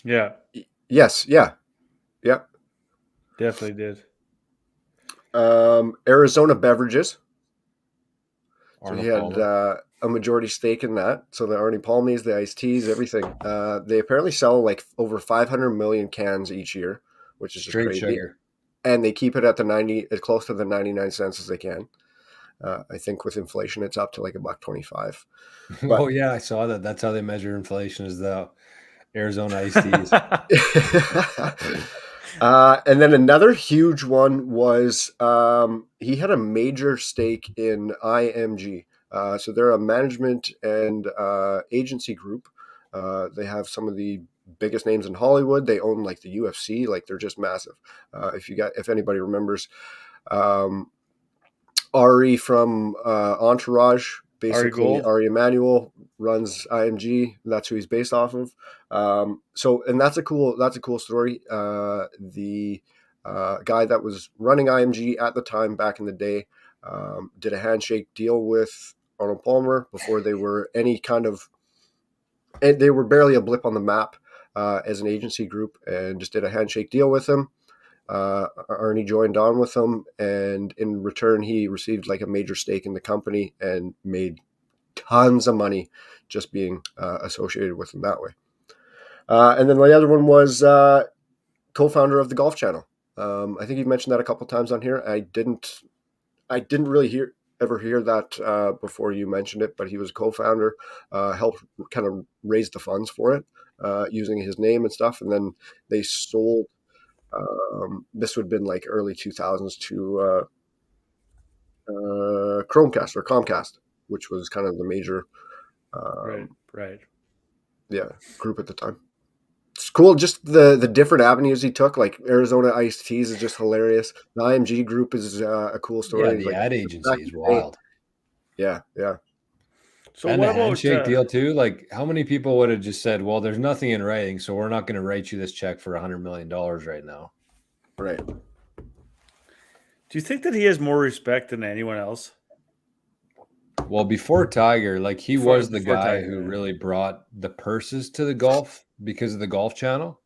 Yeah. Yes. Yeah. Yeah. Definitely did. Arizona Beverages. Arnold so he had a majority stake in that. So the Arnie Palmies, the iced teas, everything. They apparently sell like over 500 million cans each year, which is straight just crazy. Sugar. And they keep it at as close to the 99 cents as they can. I think with inflation, it's up to like $1.25. Oh yeah, I saw that. That's how they measure inflation, is the Arizona iced teas. And then another huge one was he had a major stake in IMG. So they're a management and agency group. They have some of the biggest names in Hollywood. They own like the UFC. Like they're just massive. If anybody remembers, Ari from Entourage, basically Ari Emanuel runs IMG. That's who he's based off of. And that's a cool story. The guy that was running IMG at the time back in the day did a handshake deal with Arnold Palmer before they were any kind of, and they were barely a blip on the map as an agency group, and just did a handshake deal with him. Arnie joined on with them, and in return he received like a major stake in the company and made tons of money just being associated with them that way. And then the other one was co-founder of the Golf Channel. I think you've mentioned that a couple times on here. I didn't really ever hear that before you mentioned it, but he was a co-founder, helped kind of raise the funds for it using his name and stuff, and then they sold. This would have been like early 2000s to Chromecast or Comcast, which was kind of the major right. Yeah, group at the time. It's cool, just the different avenues he took. Like Arizona iced teas is just hilarious. The IMG group is a cool story. Yeah, the ad agency is wild. Yeah. So and what the handshake deal too? Like, how many people would have just said, "Well, there's nothing in writing, so we're not going to write you this check for $100 million right now." Right. Do you think that he has more respect than anyone else? Well, before Tiger, like he was the guy who really brought the purses to the golf because of the Golf Channel.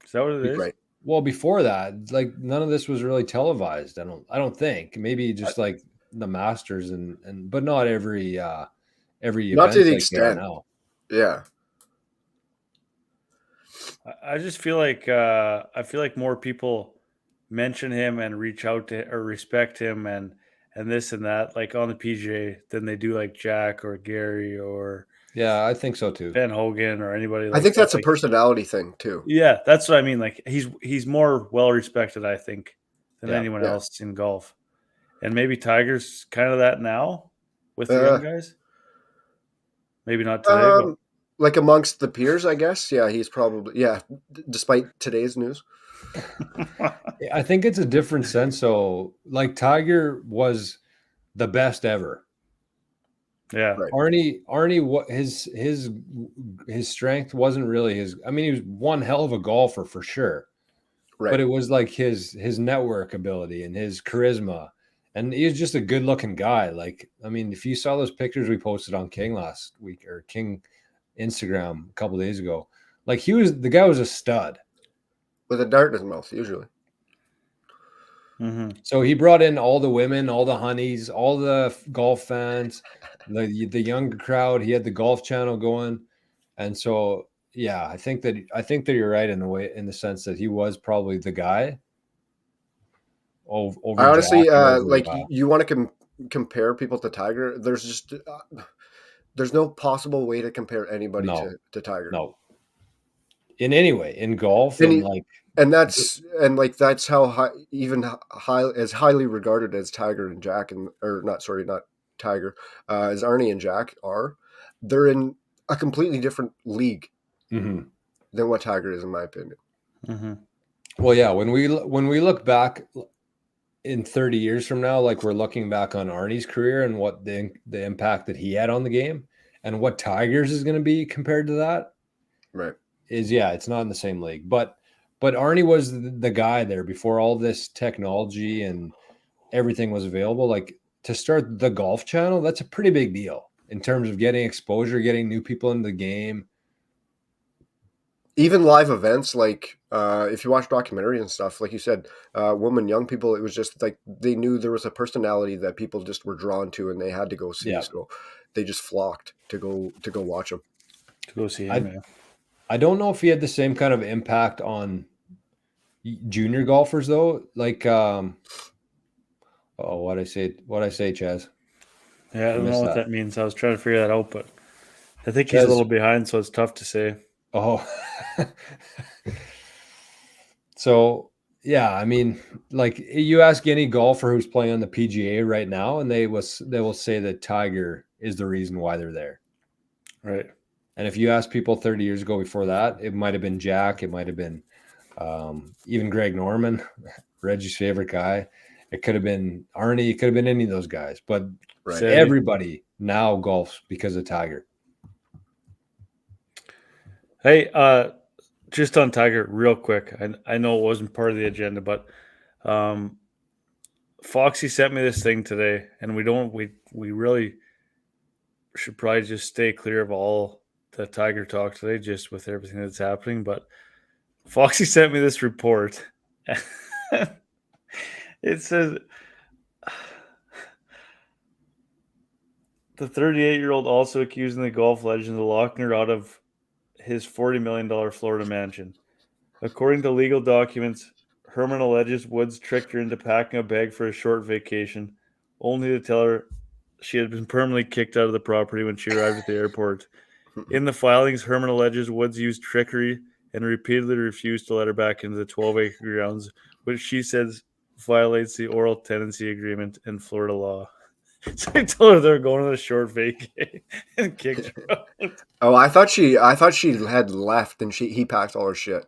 Is that what it is? Right. Well, before that, like none of this was really televised. I don't think. Maybe just like the Masters and but not every event. Not to the extent. Now. Yeah. I just feel like more people mention him and reach out to or respect him and this and that, like on the PGA, than they do like Jack or Gary or I think so too. Ben Hogan or anybody. Like I think that's a personality thing too. Yeah, that's what I mean. Like he's more well respected, I think, than anyone else in golf. And maybe Tiger's kind of that now with the young guys. Maybe not today, but like amongst the peers, I guess. Yeah, he's probably despite today's news. I think it's a different sense. So, like Tiger was the best ever. Yeah, right. Arnie, what his strength wasn't really his. I mean, he was one hell of a golfer for sure, right? But it was like his network ability and his charisma, and he was just a good looking guy. Like, I mean, if you saw those pictures we posted on King last week or King Instagram a couple days ago. Like the guy was a stud. With a dart in his mouth, usually. Mm-hmm. So he brought in all the women, all the honeys, all the golf fans, the younger crowd. He had the golf channel going, and so yeah, I think that you're right in the sense that he was probably the guy. Over I honestly Jack, like you want to compare people to Tiger. There's just there's no possible way to compare anybody to Tiger. No. In any way, in golf, that's how as highly regarded as Tiger and Jack not Tiger, as Arnie and Jack are. They're in a completely different league mm-hmm. than what Tiger is, in my opinion. Mm-hmm. Well, yeah, when we look back in 30 years from now, like we're looking back on Arnie's career and what the impact that he had on the game, and what Tiger's is going to be compared to that, right? It's not in the same league, but Arnie was the guy there before all this technology and everything was available. Like, to start the golf channel, that's a pretty big deal in terms of getting exposure, getting new people into the game. Even live events, like if you watch documentaries and stuff, like you said, young people, it was just like they knew there was a personality that people just were drawn to and they had to go see. Yeah. So they just flocked to go watch him. To go see him, yeah. I don't know if he had the same kind of impact on junior golfers though. Like, what I say, Chaz? Yeah, I don't know what that means. I was trying to figure that out, but I think he's a little behind, so it's tough to say. Oh, so yeah, I mean, like you ask any golfer who's playing on the PGA right now, and they will say that Tiger is the reason why they're there. Right. And if you ask people 30 years ago before that, it might have been Jack. It might have been even Greg Norman, Reggie's favorite guy. It could have been Arnie. It could have been any of those guys. But everybody now golfs because of Tiger. Hey, just on Tiger real quick. I know it wasn't part of the agenda, but Foxy sent me this thing today, and we really should probably just stay clear of all the Tiger talk today, just with everything that's happening. But Foxy sent me this report. It says the 38-year-old also accusing the golf legend of locking her out of his $40 million Florida mansion. According to legal documents, Herman alleges Woods tricked her into packing a bag for a short vacation, only to tell her she had been permanently kicked out of the property when she arrived at the airport. In the filings, Herman alleges Woods used trickery and repeatedly refused to let her back into the 12-acre grounds, which she says violates the oral tenancy agreement and Florida law. So I told her they were going on a short vacay and kicked her out. Oh, I thought she had left and he packed all her shit.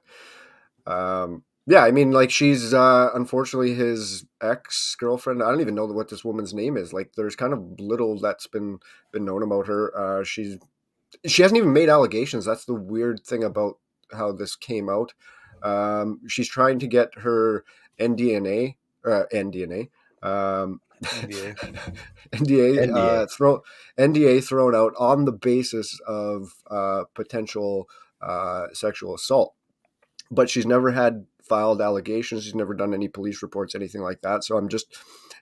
Yeah, I mean, like, she's unfortunately his ex-girlfriend. I don't even know what this woman's name is. Like, there's kind of little that's been known about her. She hasn't even made allegations. That's the weird thing about how this came out. She's trying to get her NDA thrown out on the basis of potential sexual assault, but she's never had filed allegations. She's never done any police reports, anything like that. So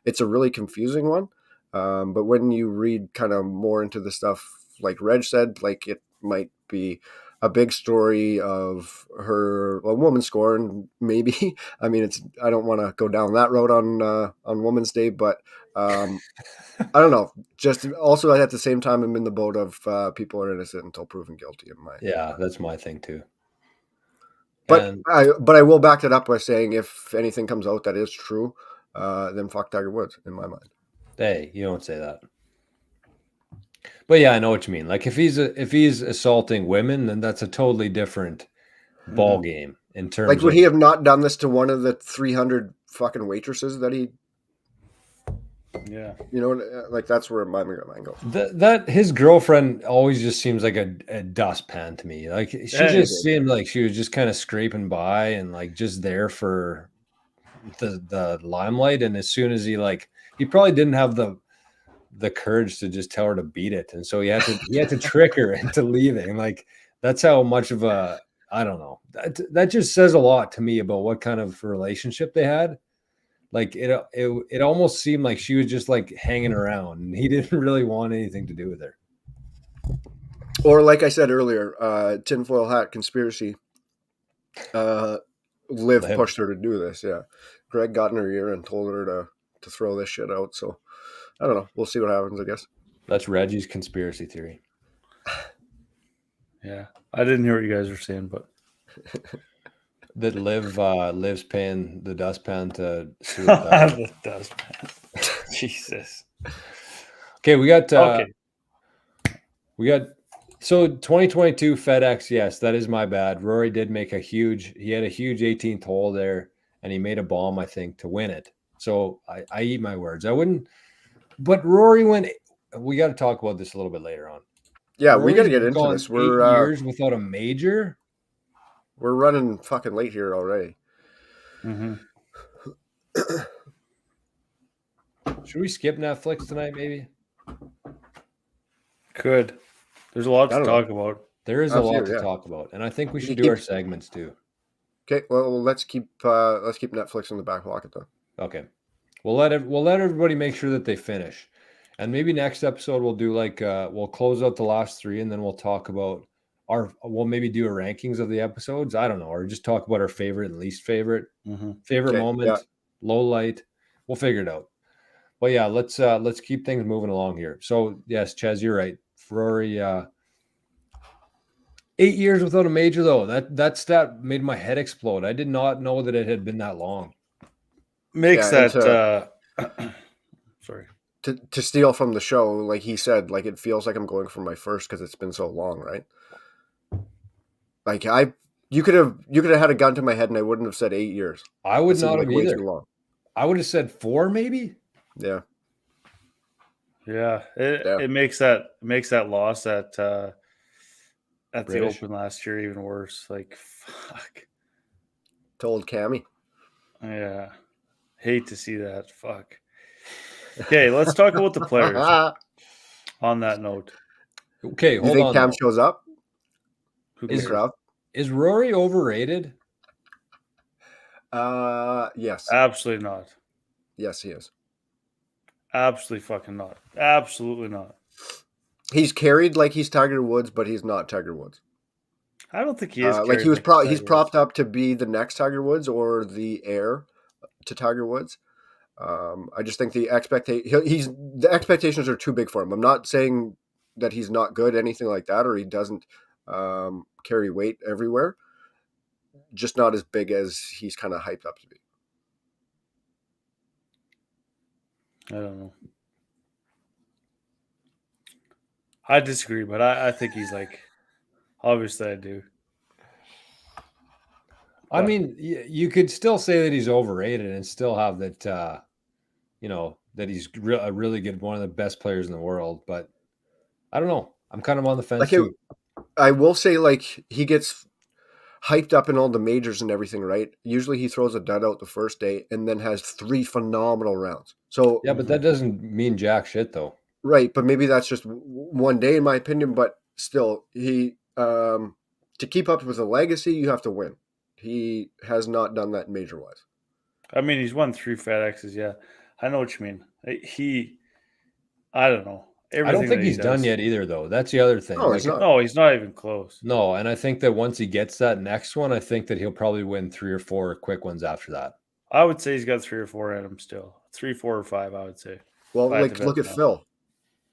it's a really confusing one. But when you read kind of more into the stuff, like Reg said, like it might be a big story of a woman scorn, maybe. I mean, I don't want to go down that road on Women's Day, but I don't know. Just also at the same time, I'm in the boat of people are innocent until proven guilty. Yeah, that's my thing too. But I will back it up by saying if anything comes out that is true, then fuck Tiger Woods in my mind. Hey, you don't say that. But yeah, I know what you mean. Like if he's assaulting women, then that's a totally different ball game in terms. Like, would he have not done this to one of the 300 fucking waitresses that he? Yeah, you know, like that's where my mind goes. That his girlfriend always just seems like a dustpan to me. Like she just seemed like she was just kind of scraping by and like just there for the limelight. And as soon as he probably didn't have the the courage to just tell her to beat it, and so he had to trick her into leaving. Like that's how much of a I don't know. That just says a lot to me about what kind of relationship they had. Like it almost seemed like she was just like hanging around, and he didn't really want anything to do with her. Or like I said earlier, tinfoil hat conspiracy. Liv pushed her to do this. Yeah, Greg got in her ear and told her to throw this shit out. So I don't know. We'll see what happens, I guess. That's Reggie's conspiracy theory. Yeah, I didn't hear what you guys were saying, but that Liv's paying the dustpan to sue the dustpan. Jesus. Okay, we got so 2022 FedEx. Yes, that is my bad. Rory did make he had a huge 18th hole there, and he made a bomb, I think, to win it. So I eat my words. I wouldn't, but Rory went. We got to talk about this a little bit later on. Yeah, Rory's we got to get into this. We're 8 years without a major. We're running fucking late here already. Mm-hmm. Should we skip Netflix tonight, maybe? Could. There's a lot to talk about. There is a lot to talk about, and I think we should do our segments too. Okay, well, let's keep Netflix in the back pocket though. Okay, we'll let everybody make sure that they finish, and maybe next episode we'll do like we'll close out the last 3, and then we'll talk about we'll maybe do a rankings of the episodes. I don't know, or just talk about our favorite and least favorite, favorite moment, low light. We'll figure it out. But yeah, let's keep things moving along here. So yes, Ches, you're right. Rory, 8 years without a major though. That stat made my head explode. I did not know that it had been that long. Makes that sorry. To steal from the show, like he said, like it feels like I'm going for my first because it's been so long, right? Like you could have had a gun to my head and I wouldn't have said 8 years. I would not have either. Too long. I would have said 4 maybe. Yeah. Yeah, it makes that loss at the Open last year even worse. Like, fuck. Told Cammy. Yeah, hate to see that. Fuck. Okay, let's talk about the players. On that note, okay, hold on. You think Cam shows up? Is Rory overrated? Yes. Absolutely not. Yes, he is. Absolutely fucking not. Absolutely not. He's carried like he's Tiger Woods, but he's not Tiger Woods. I don't think he is. Like he's propped up to be the next Tiger Woods or the heir to Tiger Woods. I just think the expectations are too big for him. I'm not saying that he's not good, anything like that, or he doesn't carry weight everywhere. Just not as big as he's kind of hyped up to be. I don't know. I disagree, but I think he's like, obviously I do. I mean, you could still say that he's overrated and still have that, that he's a really good, one of the best players in the world. But I don't know. I'm kind of on the fence too. I will say, like, he gets hyped up in all the majors and everything, right? Usually he throws a dud out the first day and then has 3 phenomenal rounds. So yeah, but that doesn't mean jack shit though. Right, but maybe that's just one day in my opinion, but still he to keep up with a legacy, you have to win. He has not done that major wise. I mean, he's won 3 FedExes, yeah. I know what you mean. I don't know. I don't think he's done yet either, though. That's the other thing. No, he's not even close. No, and I think that once he gets that next one, I think that he'll probably win 3 or 4 quick ones after that. I would say he's got 3 or 4 in him still. 3, 4, or 5, I would say. Well, like look at Phil.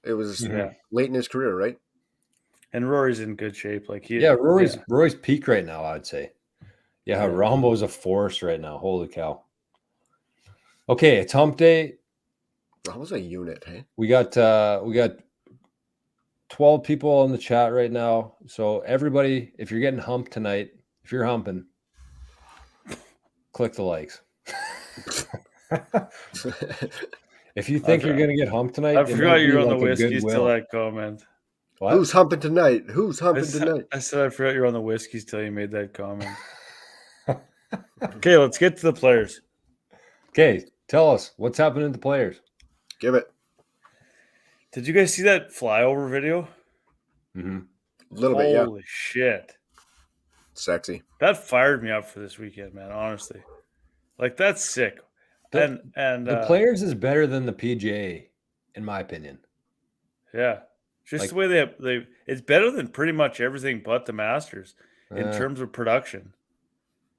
It was late in his career, right? And Rory's in good shape. Like Rory's peak right now, I would say. Yeah, Rambo's a force right now. Holy cow. Okay, it's hump day. Rambo's a unit, hey? We got 12 people in the chat right now. So everybody, if you're getting humped tonight, if you're humping, click the likes. If you think you're going to get humped tonight, I forgot you're on the whiskeys till that comment. What? Who's humping tonight? Who's humping tonight? I said I forgot you're on the whiskeys till you made that comment. Okay, let's get to the players. Okay, tell us what's happening to the players. Give it. Did you guys see that flyover video? Mm-hmm. A little bit, yeah. Holy shit. Sexy. That fired me up for this weekend, man, honestly. Like, that's sick. The Players is better than the PGA, in my opinion. Yeah. Just Like- the way they it's better than pretty much everything but the Masters in terms of production.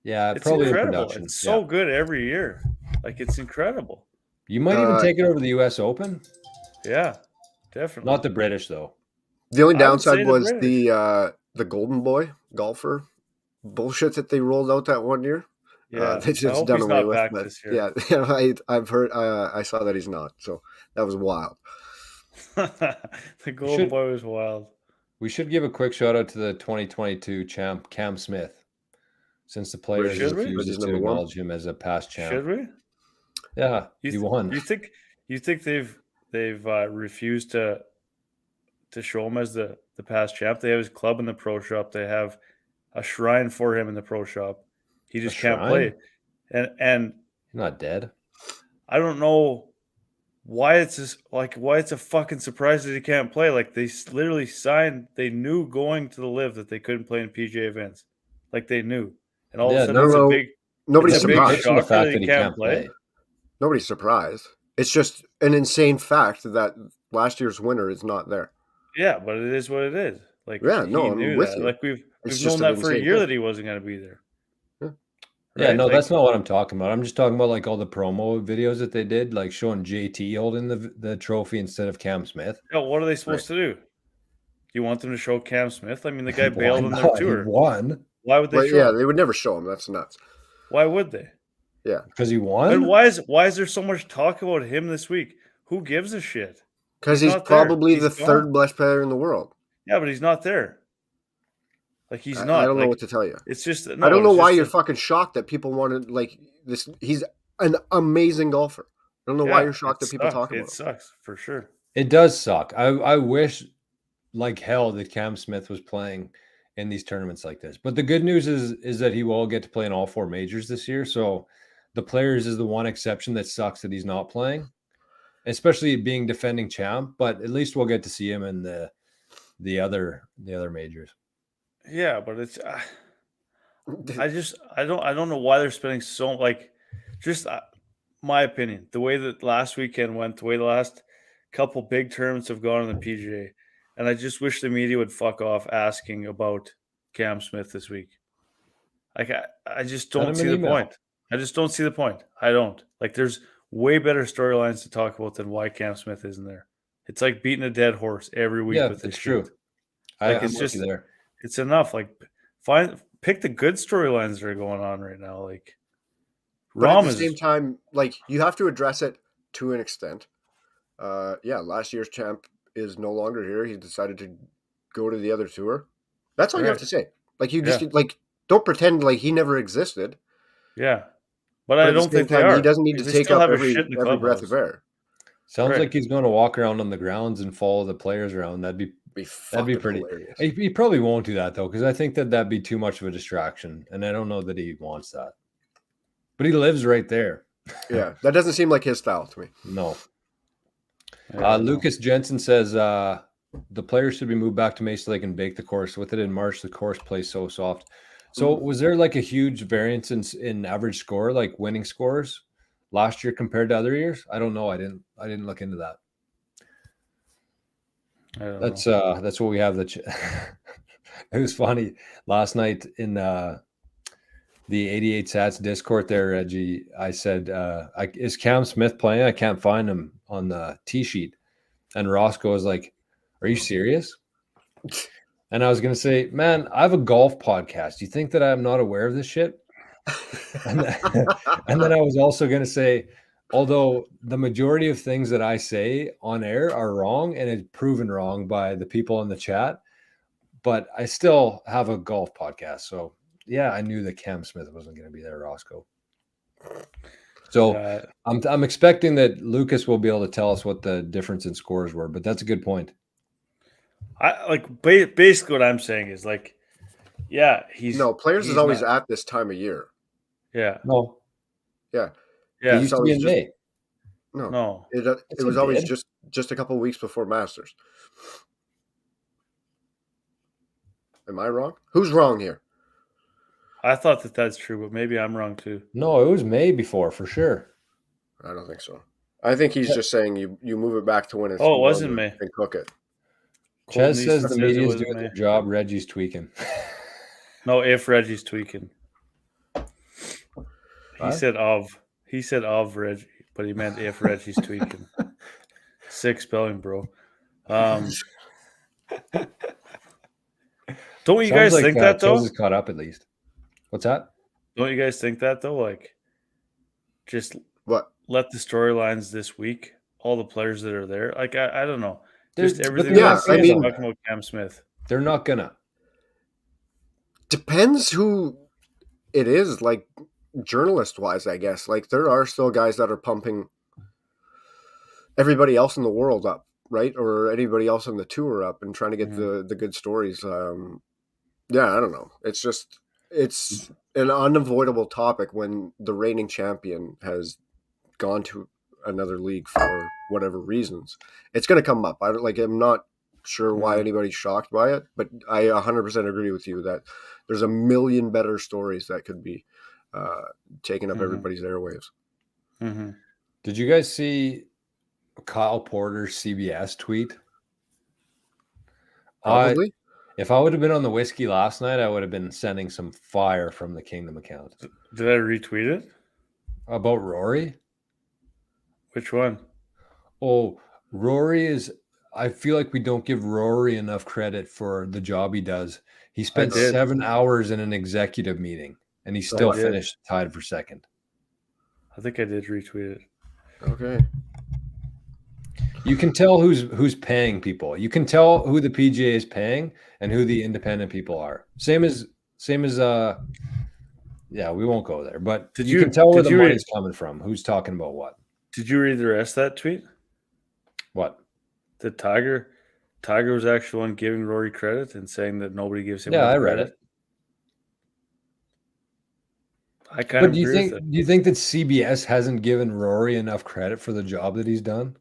Yeah, It's probably in incredible. production. It's so good every year. Like, it's incredible. You might even take it over the U.S. Open. Yeah, definitely. Not the British, though. The only I would say downside the was British. the Golden Boy golfer bullshit that they rolled out that one year. Yeah, They I just hope done he's away not with. back But this year. yeah, I've heard. I saw that he's not. So that was wild. The Golden Boy was wild. We should give a quick shout out to the 2022 champ Cam Smith, since the Players Should we? refuses to acknowledge him as a past champ. Should we? Yeah, he won. You think they've refused to show him as the past champ? They have his club in the pro shop. They have a shrine for him in the pro shop. He just can't play. And He's not dead. I don't know why it's a fucking surprise that he can't play. Like, they literally signed. They knew going to the Live that they couldn't play in PGA events. Like, they knew, and all of a sudden it's a big. Nobody's it's a big surprised. shocker The fact that he can't play. Nobody's surprised. It's just an insane fact that last year's winner is not there. Yeah, but it is what it is. Like, Yeah, no, he I'm knew with that. you. Like, we've It's known just that an for a insane year thing. that he wasn't going to be there. Yeah, Right? no, Like, that's not what I'm talking about. I'm just talking about like all the promo videos that they did, like showing JT holding the trophy instead of Cam Smith. yeah, what are they supposed to do? Do you want them to show Cam Smith? I mean, the guy Why bailed on their not? tour. He won Why would they Well, show yeah, him? they would never show him. That's nuts. Why would they? Yeah, because he won. And why is there so much talk about him this week? Who gives a shit? because he's not there. probably He's the gone. third best player in the world. Yeah, but he's not there. Like, he's not. I don't know Like, what to tell you. it's just. I don't know it's why just you're fucking shocked that people wanted like this. He's an amazing golfer. I don't know why you're shocked that people talk about it. Sucks for sure. It does suck. I wish like hell that Cam Smith was playing in these tournaments like this. But the good news is that he will get to play in all four majors this year. So the Players is the one exception that sucks that he's not playing, especially being defending champ. But at least we'll get to see him in the other majors. Yeah, but it's. I don't know why they're spending so like, just my opinion. The way that last weekend went, the way the last couple big tournaments have gone on the PGA, and I just wish the media would fuck off asking about Cam Smith this week. Like, I just don't see the point. I just don't see the point. I don't. Like, there's way better storylines to talk about than why Cam Smith isn't there. It's like beating a dead horse every week. Yeah, with this it's true. shit. Like, it's just there. It's enough. Like, pick the good storylines that are going on right now. Like, But at the same time, like, you have to address it to an extent. Yeah, last year's champ is no longer here. He decided to go to the other tour. That's all you have to say. Like, you just like don't pretend like he never existed. Yeah, but I don't think they are. He doesn't need to take up every breath of air. Sounds like he's going to walk around on the grounds and follow the players around. That'd be pretty. Hilarious. He probably won't do that though, because I think that'd be too much of a distraction, and I don't know that he wants that. But he lives right there. Yeah, that doesn't seem like his style to me. No. Lucas Jensen says the Players should be moved back to Mesa so they can bake the course. With it in March, the course plays so soft. So was there like a huge variance in average score, like winning scores last year compared to other years? I don't know. I didn't look into that. That's what we have. It was funny last night in the 88 Sats Discord there, Reggie. I said, is Cam Smith playing? I can't find him on the tee sheet. And Roscoe was like, are you serious? And I was going to say, man, I have a golf podcast. Do you think that I'm not aware of this shit? And then I was also going to say, although the majority of things that I say on air are wrong and it's proven wrong by the people in the chat, but I still have a golf podcast. So yeah, I knew that Cam Smith wasn't going to be there, Roscoe. So I'm expecting that Lucas will be able to tell us what the difference in scores were, but that's a good point. Basically what I'm saying is like, yeah, Players is always at this time of year. Yeah. No. Yeah. Yeah. It used to be in May. No. It was always just just a couple of weeks before Masters. Am I wrong? Who's wrong here? I thought that's true, but maybe I'm wrong too. No, it was May before for sure. I don't think so. I think he's just saying you move it back to when it's Oh, it wasn't May. and cook it. Ches says Easton the says it media's wasn't doing May. their job. Reggie's tweaking. No, if Reggie's tweaking. Huh? He said of Reggie, but he meant if Reggie's tweaking. Sick spelling, bro. Don't you guys Sounds think like, that though? Ches is caught up at least. What's that? Don't you guys think that though? Like, just What? let the storylines this week, all the players that are there. Like, I don't know. Just But everything. they're Yeah, not I gonna, mean- though. talking about Cam Smith. They're not gonna. Depends who it is, like journalist-wise, I guess. Like there are still guys that are pumping everybody else in the world up, right? Or anybody else on the tour up and trying to get the good stories. Yeah, I don't know. It's an unavoidable topic when the reigning champion has gone to another league for whatever reasons. It's going to come up. I'm not sure why anybody's shocked by it, but I 100% agree with you that there's a million better stories that could be taking up everybody's airwaves. Mm-hmm. Did you guys see Kyle Porter's CBS tweet? Probably. If I would have been on the whiskey last night, I would have been sending some fire from the Kngdom account. Did I retweet it? About Rory? Which one? Oh, Rory is. I feel like we don't give Rory enough credit for the job he does. He spent did. 7 hours in an executive meeting, and he still did. finished tied for second. I think I did retweet it. Okay. You can tell who's paying people. You can tell who the PGA is paying and who the independent people are. Same as yeah, we won't go there. But you can tell where the money's coming from. Who's talking about what? Did you read the rest of that tweet? What? The Tiger was actually one giving Rory credit and saying that nobody gives him. Yeah, enough I read credit. it. I kind of But do agree with it. you think that CBS hasn't given Rory enough credit for the job that he's done?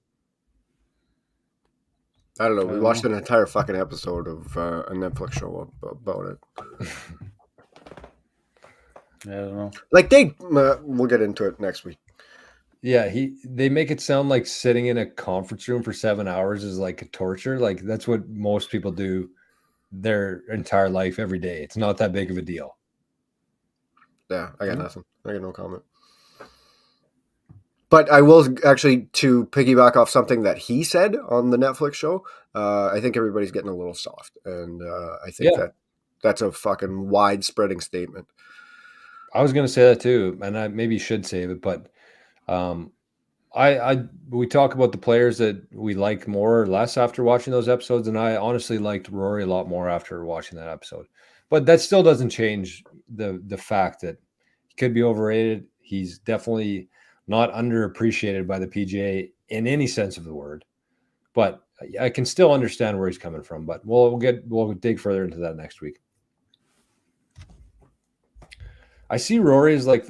I don't know. I We don't watched know. an entire fucking episode of a Netflix show about it. I don't know. Like we'll get into it next week. Yeah, they make it sound like sitting in a conference room for 7 hours is like a torture. Like that's what most people do their entire life every day. It's not that big of a deal. Yeah, I got nothing. I got no comment. But I will actually, to piggyback off something that he said on the Netflix show, I think everybody's getting a little soft. And I think that's a fucking wide-spreading statement. I was going to say that too, and I maybe should save it, but we talk about the players that we like more or less after watching those episodes, and I honestly liked Rory a lot more after watching that episode. But that still doesn't change the fact that he could be overrated. He's definitely not underappreciated by the PGA in any sense of the word. But I can still understand where he's coming from. But we'll dig further into that next week. I see Rory as like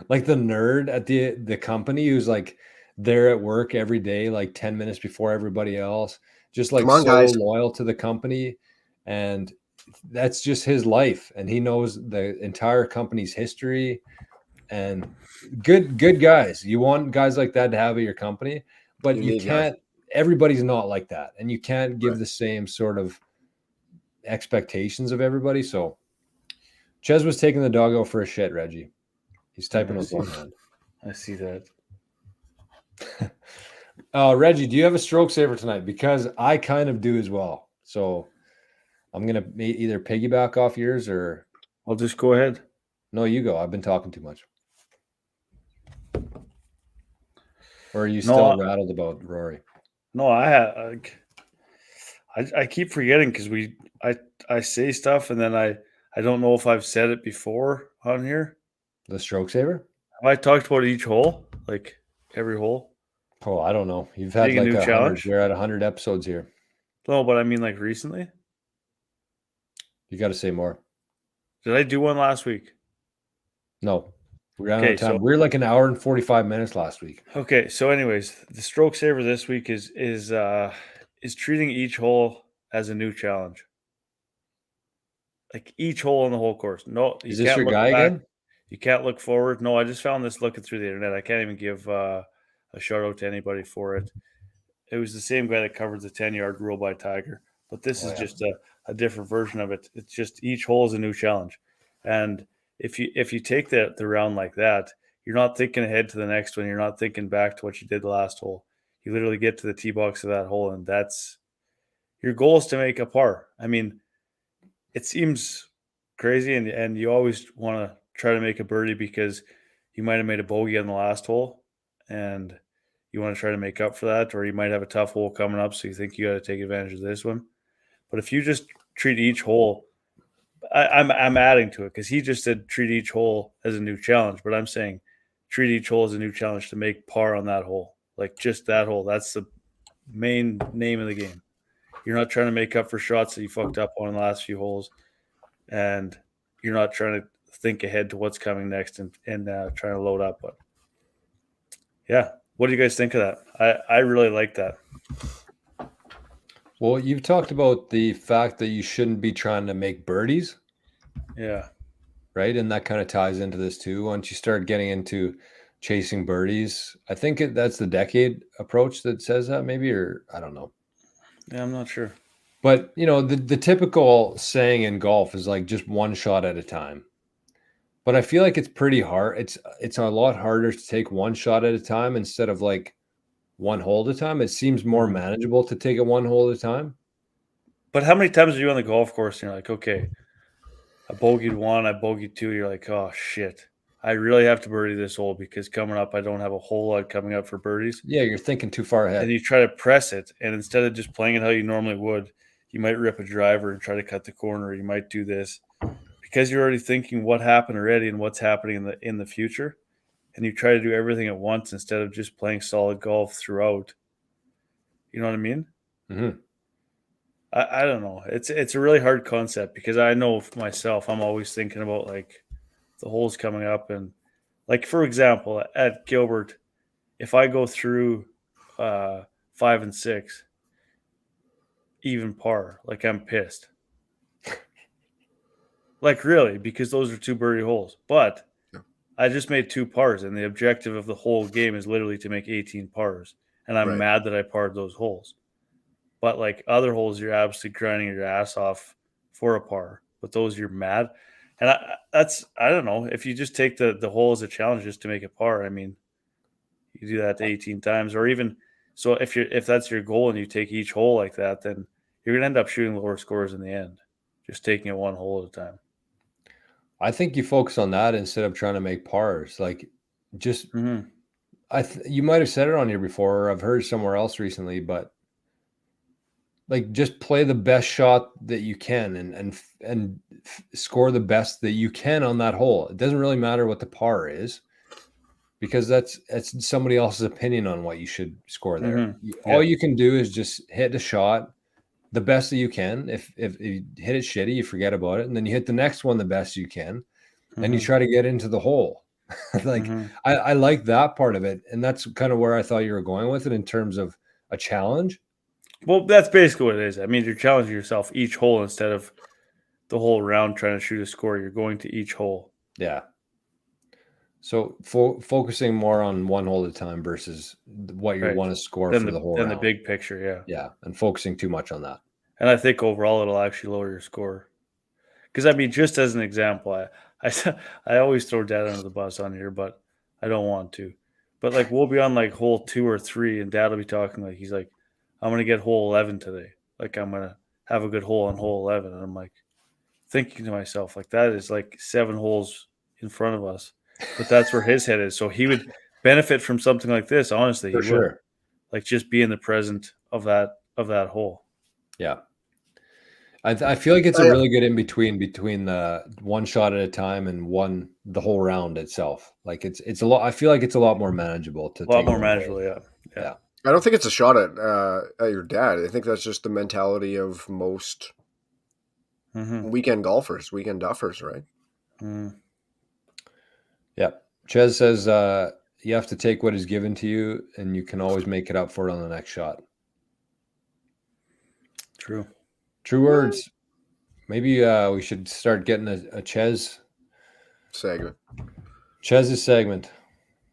like the nerd at the company who's like there at work every day, like 10 minutes before everybody else, just like guys. loyal to the company. And that's just his life. And he knows the entire company's history and good guys. You want guys like that to have at your company, but you can't, everybody's not like that. And you can't give the same sort of expectations of everybody. So Ches was taking the doggo for a shit, Reggie. He's typing with one hand. I see that. Reggie, do you have a stroke saver tonight? Because I kind of do as well. So I'm going to either piggyback off yours or... I'll just go ahead. No, you go. I've been talking too much. Or are you still rattled about Rory? No, I keep forgetting because I say stuff and then I don't know if I've said it before on here. The stroke saver? Have I talked about each hole? Like every hole? Oh, I don't know. You've had like 100. You're at 100 episodes here. No, but I mean like recently. You got to say more. Did I do one last week? No. We ran out Okay, of time. so We were like an hour and 45 minutes last week. okay, so anyways, the stroke saver this week is treating each hole as a new challenge. Like each hole on the whole course. No, you Is this can't your look guy back. again? You can't look forward. No, I just found this looking through the internet. I can't even give a shout out to anybody for it. It was the same guy that covered the 10-yard rule by Tiger, but this Oh, is yeah. just a different version of it. It's just each hole is a new challenge, and if you take the round like that, you're not thinking ahead to the next one. You're not thinking back to what you did the last hole. You literally get to the tee box of that hole, and that's your goal is to make a par. I mean, it seems crazy, and you always want to try to make a birdie because you might have made a bogey on the last hole, and you want to try to make up for that, or you might have a tough hole coming up, so you think you got to take advantage of this one. But if you just treat each hole, I'm adding to it because he just said treat each hole as a new challenge, but I'm saying treat each hole as a new challenge to make par on that hole, like just that hole. That's the main name of the game. You're not trying to make up for shots that you fucked up on the last few holes, and you're not trying to think ahead to what's coming next and trying to load up. But yeah, what do you guys think of that? I really like that. Well, you've talked about the fact that you shouldn't be trying to make birdies, Yeah. right? And that kind of ties into this too. Once you start getting into chasing birdies, I think that's the decade approach that says that maybe, or I don't know. Yeah, I'm not sure. But, the typical saying in golf is like just one shot at a time. But I feel like it's pretty hard. It's a lot harder to take one shot at a time instead of like one hole at a time. It seems more Mhm. manageable to take it one hole at a time. But how many times are you on the golf course and you're like, okay, I bogeyed one, I bogeyed two. You're like, oh shit, I really have to birdie this hole because coming up, I don't have a whole lot coming up for birdies. Yeah, you're thinking too far And ahead. you try to press it, and instead of just playing it how you normally would, you might rip a driver and try to cut the corner. You might do this because you're already thinking what happened already and what's happening in the future, and you try to do everything at once instead of just playing solid golf throughout. You know what I mean? Hmm. I don't know. It's a really hard concept because I know for myself, I'm always thinking about like the holes coming up and like for example at Gilbert, if I go through 5 and 6 even par, like I'm pissed. Like really, because those are two birdie holes. But I just made two pars, and the objective of the whole game is literally to make 18 pars. And I'm Right. mad that I parred those holes. But like other holes, you're absolutely grinding your ass off for a par. But those you're mad. And I don't know. If you just take the hole as a challenge just to make a par, I mean, you do that 18 times, or even so if that's your goal and you take each hole like that, then you're gonna end up shooting lower scores in the end, just taking it one hole at a time. I think you focus on that instead of trying to make pars. Like, just Mm-hmm. you might have said it on here before, or I've heard somewhere else recently, but like just play the best shot that you can and score the best that you can on that hole. It doesn't really matter what the par is because that's somebody else's opinion on what you should score there. Mm-hmm. All Yeah. you can do is just hit a shot the best that you can. If you hit it shitty, you forget about it, and then you hit the next one the best you can, and you Mm-hmm. try to get into the hole. Like Mm-hmm. I like that part of it, and that's kind of where I thought you were going with it in terms of a challenge. Well, that's basically what it is. I mean, you're challenging yourself each hole instead of the whole round trying to shoot a score. You're going to each hole. Yeah. So focusing more on one hole at a time versus what you Right. want to score Then for the whole the round. big picture, yeah. Yeah, and focusing too much on that. And I think overall it'll actually lower your score. Because I mean, just as an example, I always throw Dad under the bus on here, but I don't want to. But like we'll be on like hole 2 or 3, and Dad will be talking like he's like, "I'm gonna get hole 11 today. Like I'm gonna have a good hole on hole 11." And I'm like thinking to myself like that is like 7 holes in front of us, but that's where his head is. So he would benefit from something like this. Honestly, For he would sure. like just be in the present of that hole. Yeah. I feel like it's a I, really good in between the one shot at a time and the whole round itself. Like it's a lot. I feel like it's a lot more manageable to A lot take more one hole. manageable, yeah. Yeah. I don't think it's a shot at your dad. I think that's just the mentality of most Mm-hmm. weekend golfers, weekend duffers, right? Mm-hmm. Yeah. Ches says you have to take what is given to you, and you can always make it up for it on the next shot. True. True words. Maybe we should start getting a Ches segment. Chez's segment.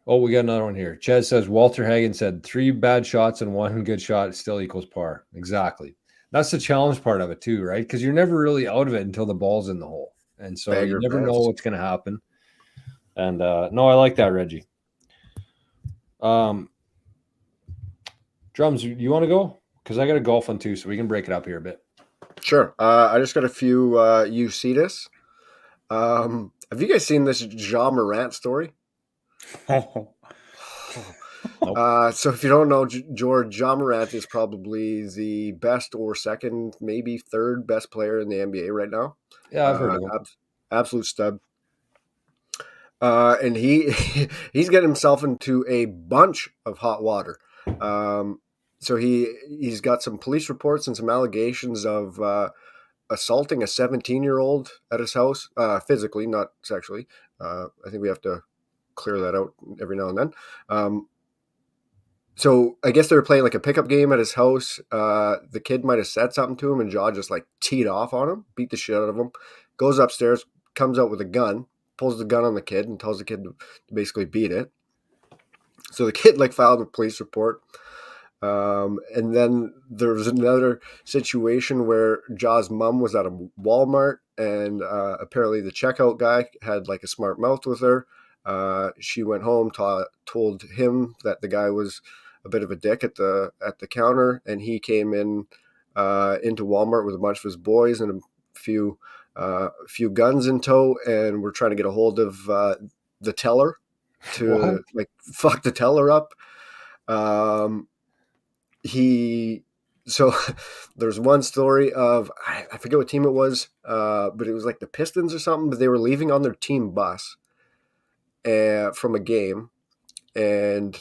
Oh, we got another one here. Ches says Walter Hagen said 3 bad shots and 1 good shot still equals par. Exactly. That's the challenge part of it too, right? Because you're never really out of it until the ball's in the hole. And so Bagger you never pants. know what's going to happen. And no, I like that, Reggie. Drums, you want to go? Because I got a golf one too, so we can break it up here a bit. Sure. I just got a few you see this. Have you guys seen this Ja Morant story? Oh. Nope. So if you don't know, Ja Morant is probably the best or second, maybe third best player in the NBA right now. Yeah, I've heard of him. Absolute stud. And he's getting himself into a bunch of hot water. So he's got some police reports and some allegations of assaulting a 17-year-old at his house, physically, not sexually. I think we have to clear that out every now and then. So I guess they were playing like a pickup game at his house. The kid might have said something to him, and Ja just like teed off on him, beat the shit out of him, goes upstairs, comes out with a gun, pulls the gun on the kid, and tells the kid to basically beat it. So the kid like filed a police report. And then there was another situation where Ja's mom was at a Walmart, and apparently the checkout guy had like a smart mouth with her. She went home, told him that the guy was a bit of a dick at the counter, and he came in into Walmart with a bunch of his boys and a few guns in tow, and we're trying to get a hold of the teller to like fuck the teller up. So there's one story of, I forget what team it was, but it was like the Pistons or something, but they were leaving on their team bus from a game, and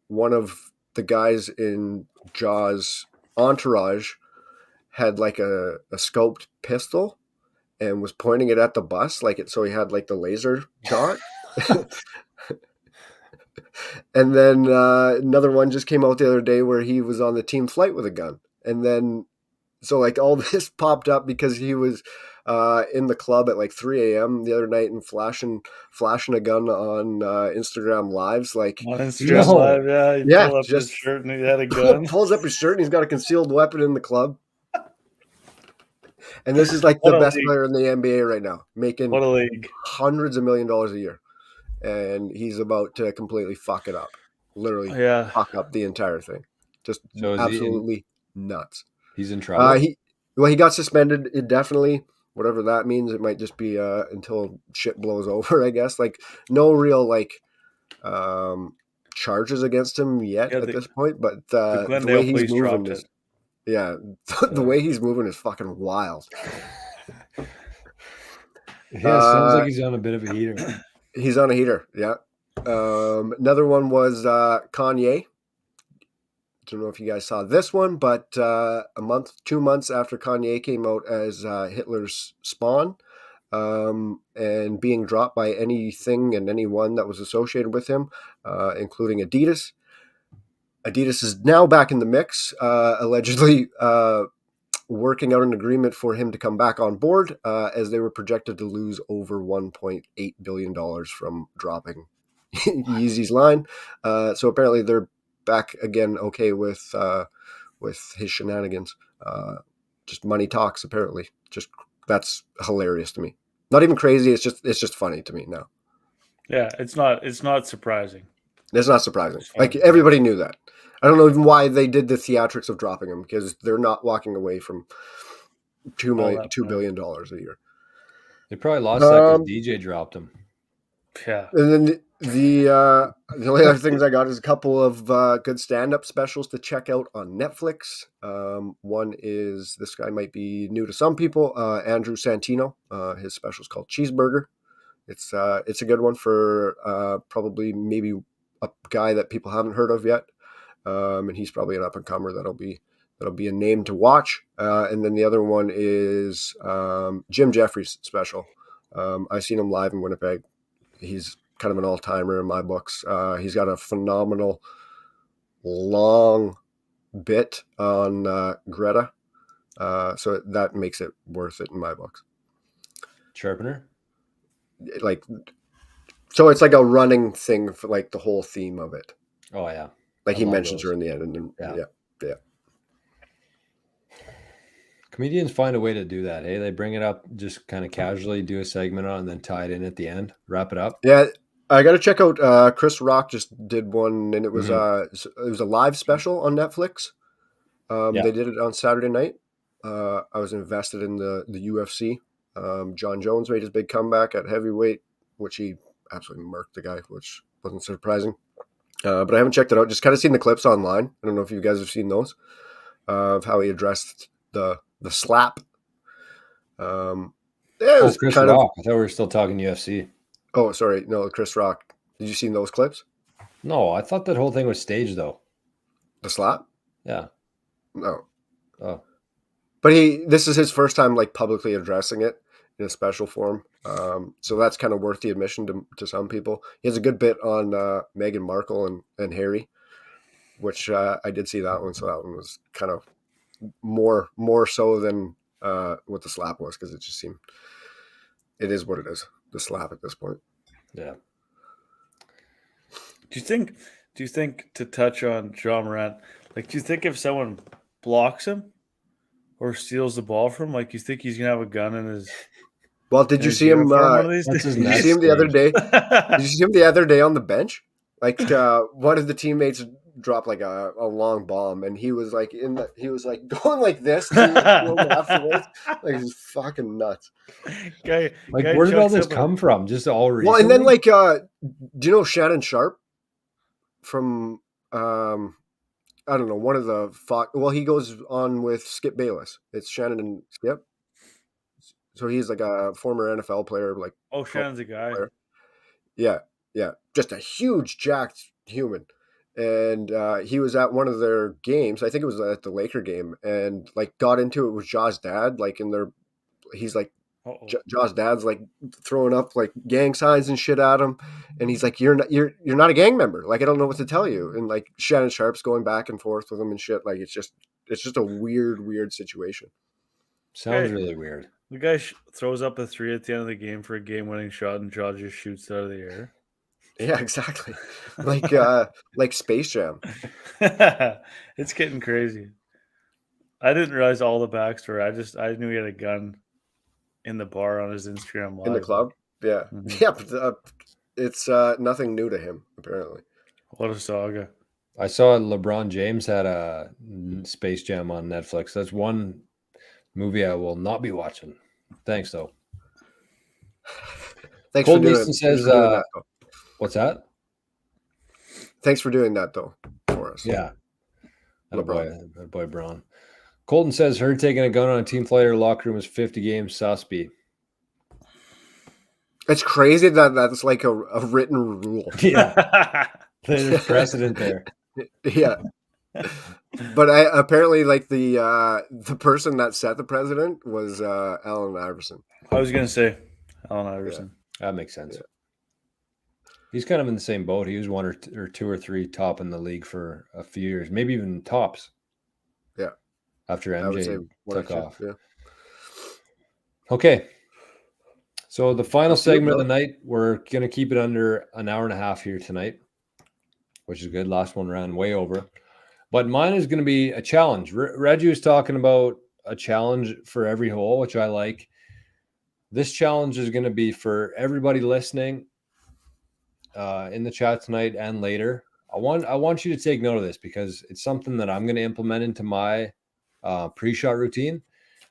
one of the guys in Ja's entourage had like a scoped pistol and was pointing it at the bus, so he had like the laser dot. And then another one just came out the other day where he was on the team flight with a gun. And then, so like all this popped up because he was in the club at like 3 a.m. the other night and flashing a gun on Instagram Lives. Like on Instagram Live, yeah. He pulled up his shirt and he had a gun. Pulls up his shirt and he's got a concealed weapon in the club. And this is like the best player in the NBA right now, making what a league. hundreds of $1 million a year. And he's about to completely fuck it up. Literally fuck up the entire thing. Just absolutely nuts. He's in trouble? He got suspended indefinitely, whatever that means. It might just be until shit blows over, I guess. Like, no real, like, charges against him yet at this point. But the way he's moving is... Yeah, the way he's moving is fucking wild. Yeah, sounds like he's on a bit of a heater. He's on a heater, yeah. Another one was Kanye. Don't know if you guys saw this one, but 2 months after Kanye came out as Hitler's spawn and being dropped by anything and anyone that was associated with him, including Adidas. Adidas is now back in the mix, allegedly working out an agreement for him to come back on board, as they were projected to lose over $1.8 billion from dropping Yeezy's line. So apparently they're back again okay with his shenanigans. Just money talks, apparently. Just that's hilarious to me. Not even crazy, it's just funny to me now. Yeah, it's not surprising. It's not surprising. Like, everybody knew that. I don't know even why they did the theatrics of dropping him, because they're not walking away from $2 billion a year. They probably lost that because DJ dropped him. Yeah. And then the only other things I got is a couple of good stand-up specials to check out on Netflix. One is, this guy might be new to some people, Andrew Santino. His special is called Cheeseburger. It's a good one for probably maybe a guy that people haven't heard of yet. And he's probably an up-and-comer that'll be a name to watch. And then the other one is Jim Jeffries' special. I've seen him live in Winnipeg. He's kind of an all-timer in my books. He's got a phenomenal long bit on Greta, so that makes it worth it in my books. Sharpener? Like, so it's like a running thing for like the whole theme of it. Oh, yeah. Like I he love mentions those. her in the end. And then, Yeah. yeah. Comedians find a way to do that. Hey, they bring it up just kind of casually, do a segment on, and then tie it in at the end, wrap it up. Yeah, I got to check out. Chris Rock just did one, and it was Mm-hmm. it was a live special on Netflix. Yeah. They did it on Saturday night. I was invested in the UFC. John Jones made his big comeback at heavyweight, which he absolutely murked the guy, which wasn't surprising. But I haven't checked it out. Just kind of seen the clips online. I don't know if you guys have seen those of how he addressed the slap. Yeah, it was Chris kind Rock. I thought we were still talking UFC. Oh, sorry, no, Chris Rock. Did you see those clips? No, I thought that whole thing was staged, though. The slap? Yeah. No. Oh. But this is his first time like publicly addressing it in a special form. So that's kind of worth the admission to some people. He has a good bit on Meghan Markle and Harry, which I did see that one. So that one was kind of more so than what the slap was, because it just seemed it is what it is. The slap at this point. Yeah. Do you think to touch on John Morant, like, do you think if someone blocks him or steals the ball from him, like, you think he's gonna have a gun in his? Well, did you see him? That's his Did you see him the other day? Did you see him the other day on the bench? Like one of the teammates dropped like a long bomb, and he was like he was like going like this afterwards. Like he's fucking nuts. Guy where did all this come from? Just all recently? Well, and then like, do you know Shannon Sharp from I don't know, one of the well, he goes on with Skip Bayless. It's Shannon and Skip. So he's like a former NFL player, like Shannon's a guy. Player. Yeah, just a huge jacked human, and he was at one of their games. I think it was at the Laker game, and like got into it with Jaw's dad. Like he's like, Jaw's dad's like throwing up like gang signs and shit at him, and he's like, "You're not a gang member. Like I don't know what to tell you." And like Shannon Sharp's going back and forth with him and shit. Like it's just a weird situation. Sounds really weird. The guy throws up a 3 at the end of the game for a game-winning shot, and Jaw just shoots it out of the air. Yeah, exactly. Like Space Jam. It's getting crazy. I didn't realize all the backstory. I knew he had a gun in the bar on his Instagram live. In the club? Yeah. Mm-hmm. Yeah, but it's nothing new to him, apparently. What a saga. I saw LeBron James had a Space Jam on Netflix. That's one movie I will not be watching. Thanks, though. Thanks Cole for doing Neeson says, that, what's that? Thanks for doing that, though, for us. Yeah. Boy, Braun. Colton says, heard taking a gun on a team flight or locker room is 50 games suspy. It's crazy that's like a written rule. Yeah. There's precedent there. Yeah. But apparently, like the person that set the precedent was Allen Iverson. I was gonna say Allen Iverson. Yeah. That makes sense. Yeah. He's kind of in the same boat. He was one or two or three top in the league for a few years, maybe even tops. Yeah. After MJ took off. Yeah. Okay. So the final segment of the night, we're gonna keep it under an hour and a half here tonight, which is good. Last one ran way over. But mine is going to be a challenge. Reggie was talking about a challenge for every hole, which I like. This challenge is going to be for everybody listening in the chat tonight and later. I want you to take note of this because it's something that I'm going to implement into my pre-shot routine.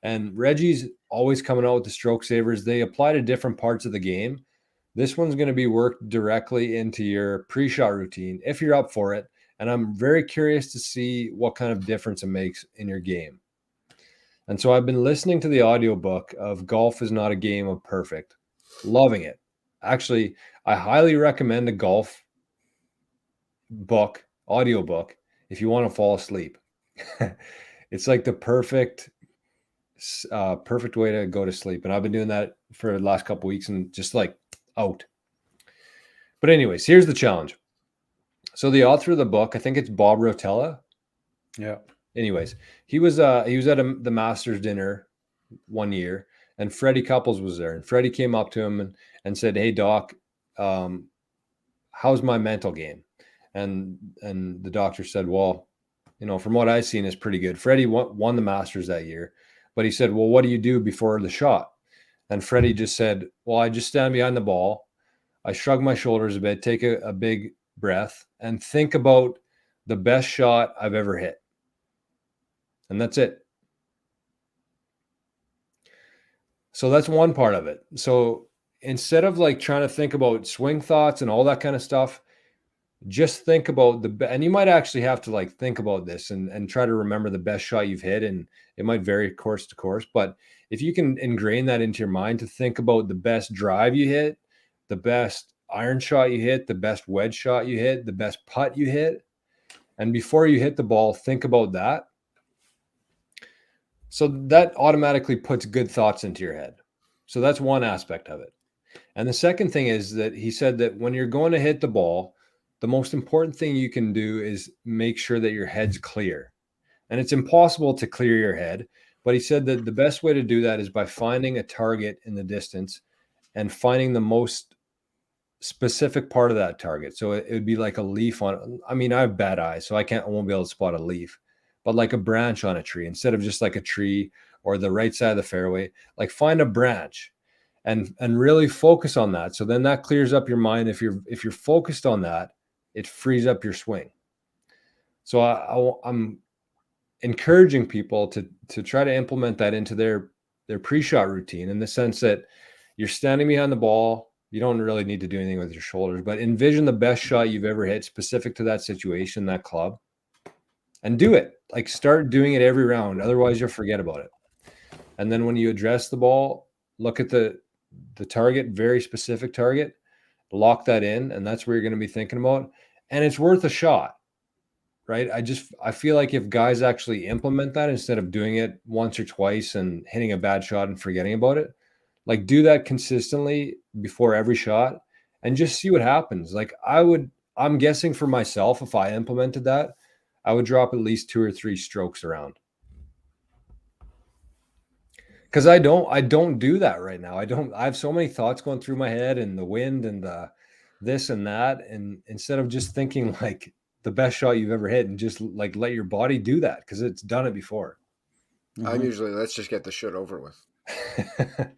And Reggie's always coming out with the stroke savers. They apply to different parts of the game. This one's going to be worked directly into your pre-shot routine if you're up for it. And I'm very curious to see what kind of difference it makes in your game. And so I've been listening to the audiobook of Golf is Not a Game of Perfect. Loving it. Actually, I highly recommend a golf book, audiobook, if you want to fall asleep. It's like the perfect way to go to sleep. And I've been doing that for the last couple of weeks and just like out. But anyways, here's the challenge. So the author of the book, I think it's Bob Rotella. Yeah. Anyways, he was at the Masters dinner one year, and Freddie Couples was there, and Freddie came up to him and said, "Hey Doc, how's my mental game?" And the doctor said, "Well, from what I've seen, is pretty good." Freddie won the Masters that year, but he said, "Well, what do you do before the shot?" And Freddie just said, "Well, I just stand behind the ball, I shrug my shoulders a bit, take a big breath, and think about the best shot I've ever hit." And that's it. So that's one part of it. So instead of like trying to think about swing thoughts and all that kind of stuff, just think about and you might actually have to like think about this and try to remember the best shot you've hit. And it might vary course to course, but if you can ingrain that into your mind to think about the best drive you hit, the best iron shot you hit, the best wedge shot you hit, the best putt you hit, and before you hit the ball, think about that. So that automatically puts good thoughts into your head. So that's one aspect of it. And the second thing is that he said that when you're going to hit the ball, the most important thing you can do is make sure that your head's clear. And it's impossible to clear your head, but he said that the best way to do that is by finding a target in the distance and finding the most specific part of that target. So it would be like a leaf on, I mean, I have bad eyes, so I won't be able to spot a leaf, but like a branch on a tree, instead of just like a tree or the right side of the fairway, like find a branch and really focus on that. So then that clears up your mind. If you're focused on that, it frees up your swing. So I'm encouraging people to try to implement that into their pre-shot routine, in the sense that you're standing behind the ball. You don't really need to do anything with your shoulders, but envision the best shot you've ever hit specific to that situation, that club, and do it. Like, start doing it every round. Otherwise you'll forget about it. And then when you address the ball, look at the target, very specific target, lock that in, and that's where you're going to be thinking about. And it's worth a shot, right? I feel like if guys actually implement that instead of doing it once or twice and hitting a bad shot and forgetting about it, like do that consistently before every shot and just see what happens. Like I'm guessing for myself, if I implemented that, I would drop at least 2 or 3 strokes around. Because I don't do that right now. I have so many thoughts going through my head, and the wind and the this and that. And instead of just thinking like the best shot you've ever hit and just like let your body do that, because it's done it before. I'm usually, let's just get the shit over with. Get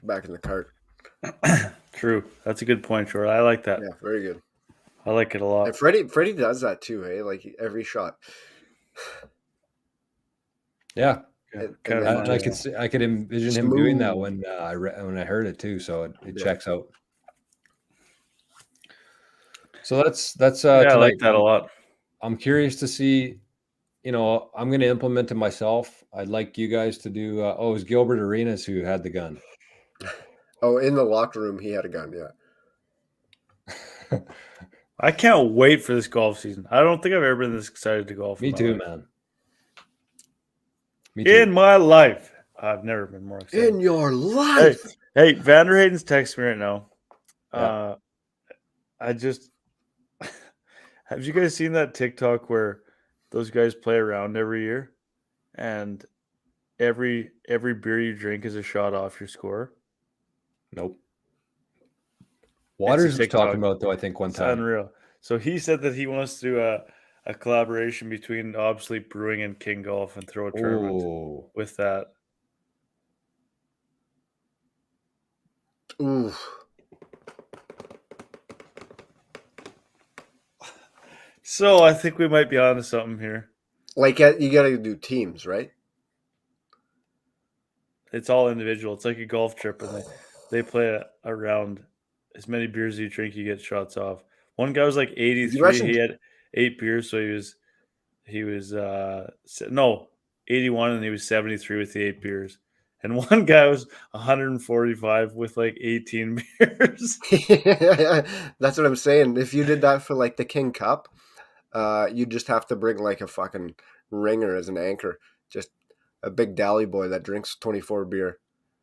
back in the cart. True. That's a good point, Short. I like that. Yeah, very good. I like it a lot. And Freddie does that too, hey? Like every shot. Yeah. And I could envision him doing that when I heard it too. So it checks out. So that's I like that a lot. I'm curious to see. I'm going to implement it myself. I'd like you guys to do. It was Gilbert Arenas who had the gun. Oh, in the locker room, he had a gun. Yeah. I can't wait for this golf season. I don't think I've ever been this excited to golf. Me too, man. Me too. In my life, I've never been more excited. In your life. Hey, Vander Hayden's texting me right now. Yeah. Have you guys seen that TikTok where those guys play around every year, and every beer you drink is a shot off your score? Nope. Waters was talking about, though, I think one time. Unreal. So he said that he wants to do a collaboration between Obsolete Brewing and King Golf and throw a tournament with that. Ooh. So I think we might be onto something here. Like you got to do teams, right? It's all individual. It's like a golf trip, and they play a round. As many beers as you drink, you get shots off. One guy was like 83. He had 8 beers, so he was 81, and he was 73 with the 8 beers. And one guy was 145 with like 18 beers. That's what I'm saying. If you did that for like the King Cup, you just have to bring like a fucking ringer as an anchor. Just a big dally boy that drinks 24 beer.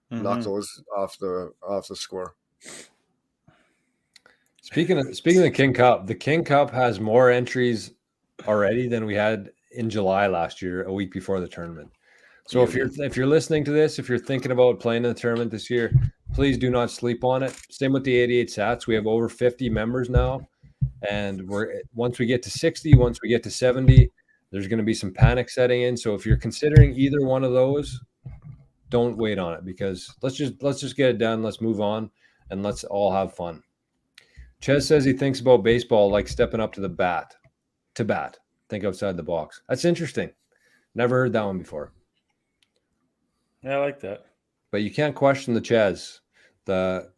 Knock those off the score. Speaking of the King Cup, the King Cup has more entries already than we had in July last year, a week before the tournament. So if you're listening to this, if you're thinking about playing in the tournament this year, please do not sleep on it. Same with the 88 Sats. We have over 50 members now, and once we get to 60, once we get to 70, there's going to be some panic setting in. So if you're considering either one of those, don't wait on it, because let's just get it done. Let's move on, and let's all have fun. Ches says he thinks about baseball like stepping up to the bat. Think outside the box. That's interesting. Never heard that one before. Yeah, I like that. But you can't question the Ches, the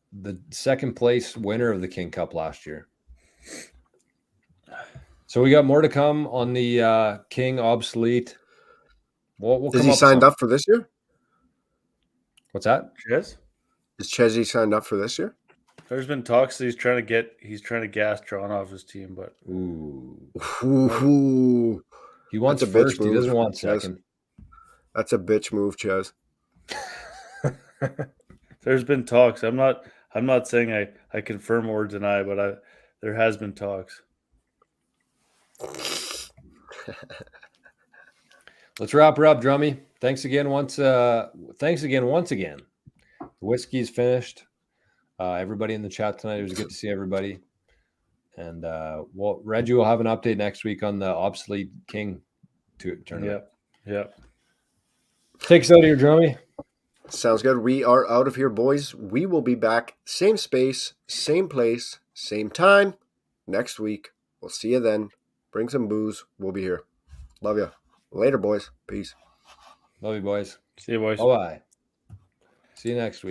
second place winner of the King Cup last year. So we got more to come on the King obsolete. We'll Is he signed up for this year? What's that? Ches? Is Chesney signed up for this year? There's been talks that he's trying to gas John off his team, but Ooh. He wants That's a bitch first. He move, doesn't want Ches. second. That's a bitch move, Ches. there's been talks. I'm not saying I confirm or deny, but there has been talks. Let's wrap her up, Drummy. Thanks again once again. The whiskey's finished. Everybody in the chat tonight, it was good to see everybody. And Reggie will have an update next week on the obsolete King tournament. Yep. Take us out of here, Drummy. Sounds good. We are out of here, boys. We will be back. Same space, same place, same time next week. We'll see you then. Bring some booze. We'll be here. Love you. Later, boys. Peace. Love you, boys. See you, boys. Bye-bye. See you next week.